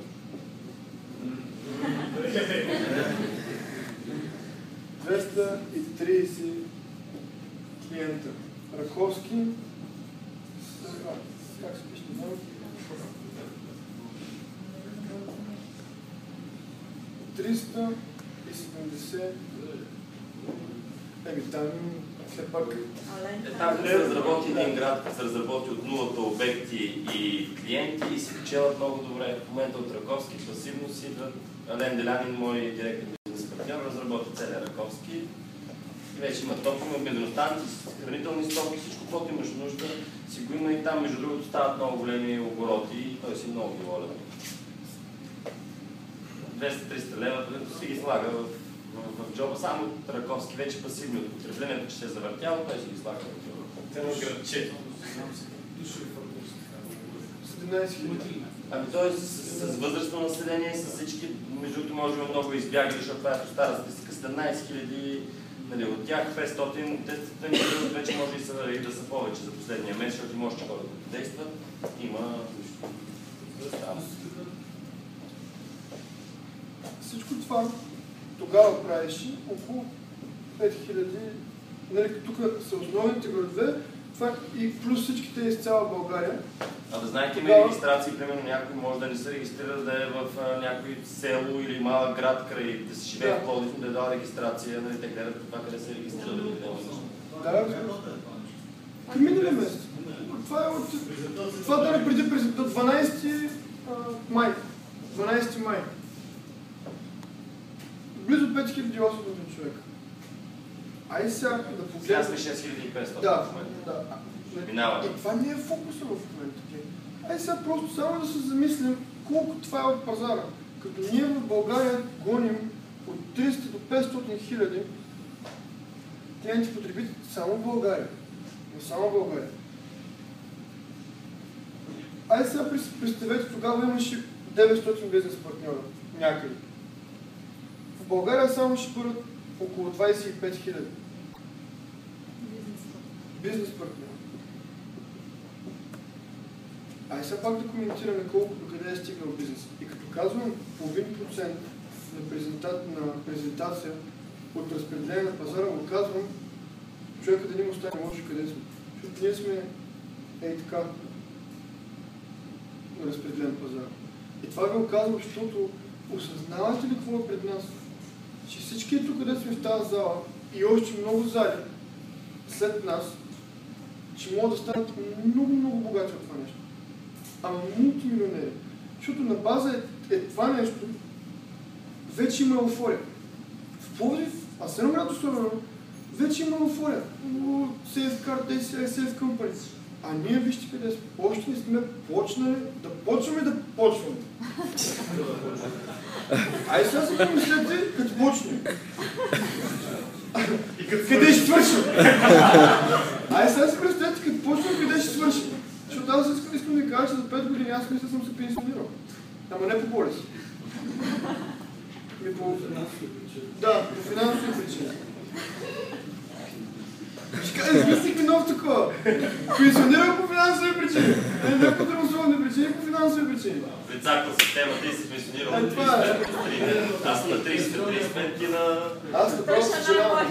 Speaker 1: 230 клиента. Раковски. Как се пише? 370. Там все пак...
Speaker 3: Там се разработи един град, като се разработи от нулата обекти и клиенти и се печелят много добре. В момента от Раковски пасивно си идват. Ален Делянин, мой директен бизнес партньор, разработи целия Раковски. И вече има топки, има бензиностанции, хранителни стоки, всичко, което имаш нужда, си го има и там. Между другото стават много големи обороти и той си много доволен. 200-300 лева, си ги слага в джоба, само Раковски вече пасивни от потреблението, че се е завъртяло, той си ги слага в джоба. Цено градче.
Speaker 1: 17 000.
Speaker 3: Ами той с възрастно население и с всички, между другото може би много избягали, защото това е по стара статистика, 17 000, нали, от тях 500, те вече може и да са повече за последния месец, защото има още хора да действат, има
Speaker 1: всичко това тогава правеше около 5000, нали, тук са основните градове, това и плюс всичките из цяла България.
Speaker 3: А да знаете, има регистрации, примерно някой може да не се регистрира, да е в някой село или малък град, край да се живее в Пловдив, да е дала регистрация, нали, те гледат това къде се регистрира.
Speaker 1: Да, към миналия месец. Това да не преди 12 май. 12 май. 5800 човека. Айде сега да погледнем.
Speaker 3: Сега сме 6500
Speaker 1: Да,
Speaker 3: в момента.
Speaker 1: да.
Speaker 3: Минава.
Speaker 1: И това не е фокуса в момента. Айде сега просто само да се замислим колко това е от пазара. Като ние в България гоним от 300 до 500 хиляди клиенти потребители само в България. Но само в България. Айде сега представете, тогава имаше 900 бизнес партньора някъде. В България само ще бъдат около 25 хиляди. Бизнес партньора. Ай сега пак да коментираме колко докъде е стигнал бизнес. И като казвам половин процент на презентация от разпределение на пазара, го казвам човека да не му стане лошо къде сме. Защото ние сме така на разпределен пазар. И това ви го казвам, защото осъзнавате ли какво е пред нас? Че всички тук, където сме в тази зала и още много зали след нас, че могат да станат много богати от това нещо. Ама мултимилионери. Защото на база е това нещо, вече има еуфория. В Пловдив, а съм град особено, вече има еуфория. Safeguard, Safe Company. А ние вижте къде сме. Още не сме почнали да почваме. Ай сега си помислете, като почнем. Къде ще свършим? Ай сега си представете, като почнем, къде ще свършим. Защото аз искам да кажа, че за 5 години аз мисля съм се пенсионирал. Ама не по болест. Да, по финансови причини. Измислихме нов такова. Пенсионирам по финансови причини. Не по здравословни причини, по финансови причини.
Speaker 3: Лицаква системата и си пенсионирал на 35. Аз съм на 35 и на...
Speaker 1: Аз направо съжалявам.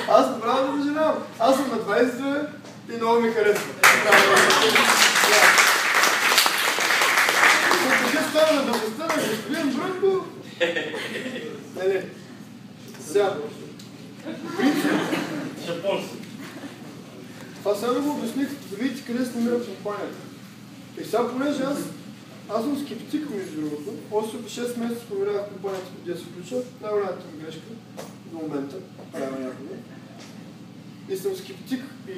Speaker 1: Аз направо да съжалявам. Аз съм на 22 и много ми харесва. Така става на дълността на господин Брънко. Не. Сега. Това сега го обясних, да видите къде се намира компанията. И сега, понеже аз съм скептик, между другото, още 6 месеца проверявах компанията, къде се включва, най-голямата ми грешка до момента, правя някога. И съм скептик. И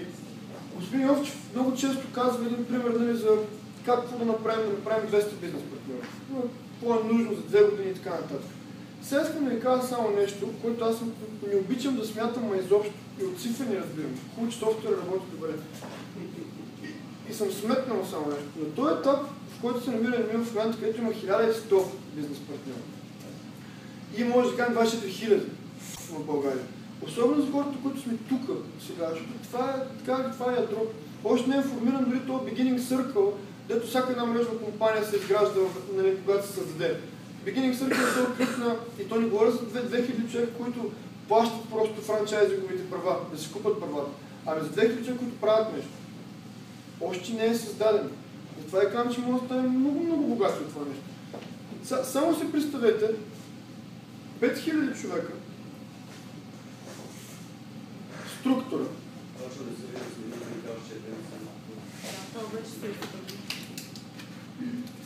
Speaker 1: господин Йовчев много често казва един пример, нали, за какво да направим 200 бизнес партньора. Какво е нужно за 2 години и така нататък. Сега искам да ви кажа само нещо, което аз не обичам да смятам, а изобщо и от цифри не разбирам. Хубаво, че софтуера работи добре. И съм сметнал само нещо. На този етап, в който се намираме в момента, където има 1100 бизнес партньори. И може да кажем 24 000 в България. Особено за хората, които сме тук сега, защото това е ядро. Още не е формиран дори този beginning circle, дето всяка една мрежна компания се изгражда, нали, когато се създаде. Beginning Circle е този кръг на, и то не говоря за 2000 човека, които плащат просто франчайзинговите права, да си купат правата. Ами за 2000 човека, които правят нещо. Още не е създаден. Затова е казвам, че може да стане много богати от това нещо. Само си представете 5000 човека, структура.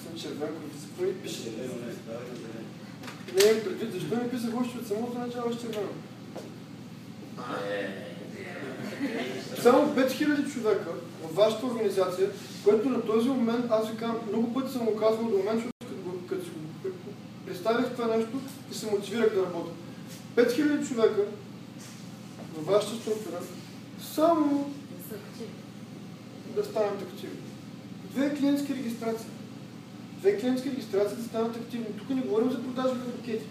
Speaker 1: Съм червен, който се прави пише. Не имам предвид, защо не писах още от самото начало с червено? Само 5000 човека в вашата организация, което на този момент, аз ви казвам, много пъти съм го казвал до момент, като си го представих това нещо и се мотивирах да работя. 5000 човека във вашата структура, само да станат активни. 2 клиентски регистрации. 2 клиентски регистрации да станат активни. Тук не говорим за продажи на пакети.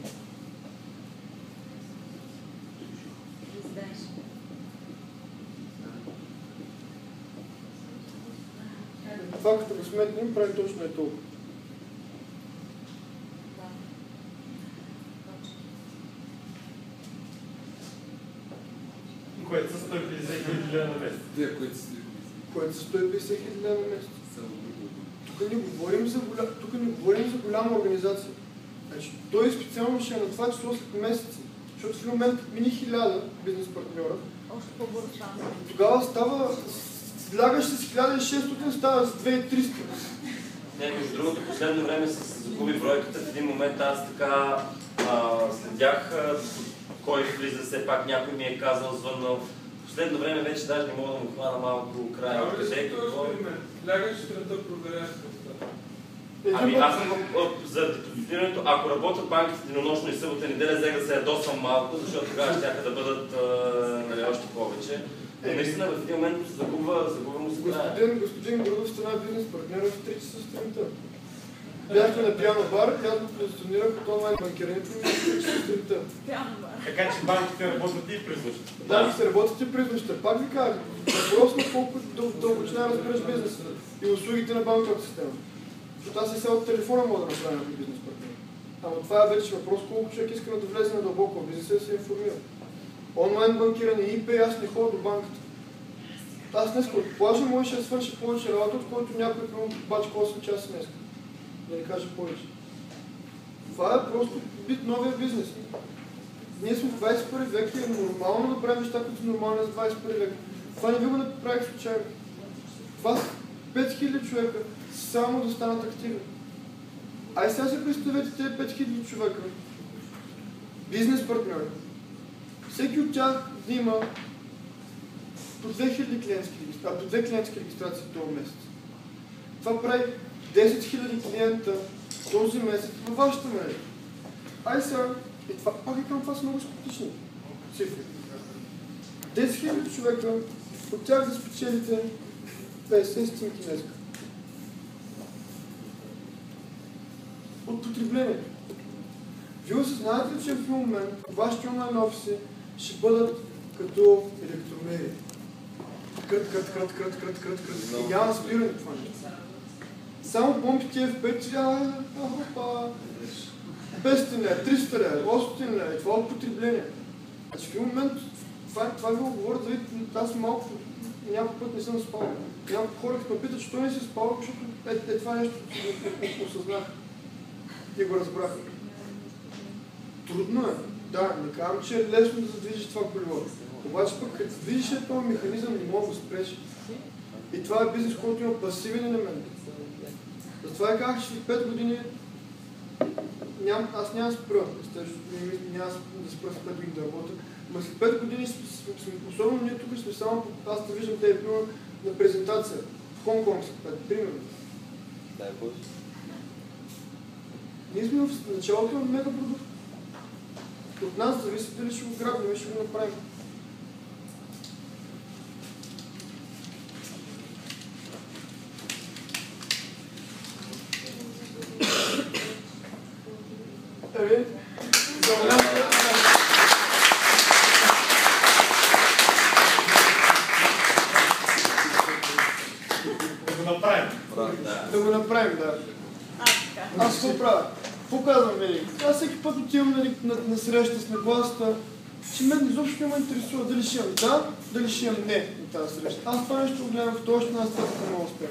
Speaker 1: Това, като го сметнем, прави точно е толкова.
Speaker 2: Което са 150 хиляди на месец.
Speaker 1: Което са 150 хиляди на месец. Тук не говорим за голяма организация. Значи, той специално ще е на това число след месеци. Защото в момент мини 1000 бизнес партньора.
Speaker 4: Още по-бързо.
Speaker 1: Тогава става, слягаш с 1600, става с 2300.
Speaker 3: Не, между другото, последно време се загуби бройката. В един момент аз така Следях кой влиза, все пак някой ми е казал, звъннал. В последно време вече даже не мога да му хвана малко края.
Speaker 2: Лягаш сутринта, проверяш това.
Speaker 3: Ами аз съм за депозитирането, ако работят банките денонощно и събота неделя, взех да се ядосвам малко, защото тогава ще да бъдат още повече. Но наистина в един момент загубва му се края.
Speaker 1: Господин Грудов стана бизнес партньор в 3 часа сутринта. Бяхме на пиано бар, аз го позиционирах като онлайн банкирането ми в 3 часа сутринта.
Speaker 2: Така че банките работят и през нощта.
Speaker 1: Банките работят и през нощта. Пак ви кажа, въпрос на колко дълбочина разбираш бизнеса и услугите на банковата система. Защото аз и сега от телефона мога да направя някой бизнес партньор. Ама това е вече въпрос, колко човек иска да влезе на дълбоко в бизнеса и да се информира. Онлайн банкиране, ИП, аз не ходя до банката. Аз днес от плажа можеше да свърши повече работа, от който някой бачка 8 часа днес. Да не кажа повече. Това е просто бит новия бизнес. Ние сме в 21 век и е нормално да правим неща, които са нормални за 21 век. Това не ви го направих случайно. Това са 5000 човека само да станат активни. Ай сега се представете тези 5000 човека. Бизнес партньори. Всеки от тях да има по 2000 клиентски регистрации този месец. Това прави 10 000 клиента този месец във вашата мрежа. Ай сега, и това, пак и към това са много скептични цифри. 10 000 човека, от тях да спечелите 50 стотинки днеска. От потреблението. Вие осъзнаете ли, че в момент вашите онлайн офиси ще бъдат като електромери. Крът. И няма спиране това нещо. Само помпите F5, 500 лева, 300 лева, 800 лева. И това е от потребление. Значи в един момент, това ви го говоря, да видите, аз малко, някой път не съм спал. Някои хора като ме питат, че той не си спал, защото това нещо осъзнах и го разбрах. Трудно е. Да, не казвам, че е лесно да задвижиш това колело. Обаче пък, като движиш този механизъм, не мога да го спреш. И това е бизнес, който има пасивен елемент. Затова я казах, че след 5 години аз няма да спра, няма да спра след 5 години да работя, но след 5 години особено ние тук сме само, аз да виждам те на презентация в Хонг-Конг, примерно.
Speaker 4: Дай Боже.
Speaker 1: Ние сме в началото на мегапродукт. От нас зависи дали ще го грабнем и ще го направим. Да го направим, да. Аз какво правя? Какво казвам, вели? Аз всеки път отивам на среща с нагласата, че мен изобщо не ме интересува дали ще имам да, дали ще имам не на тази среща. Аз това нещо го гледам в този, ще нас това не мога да успея.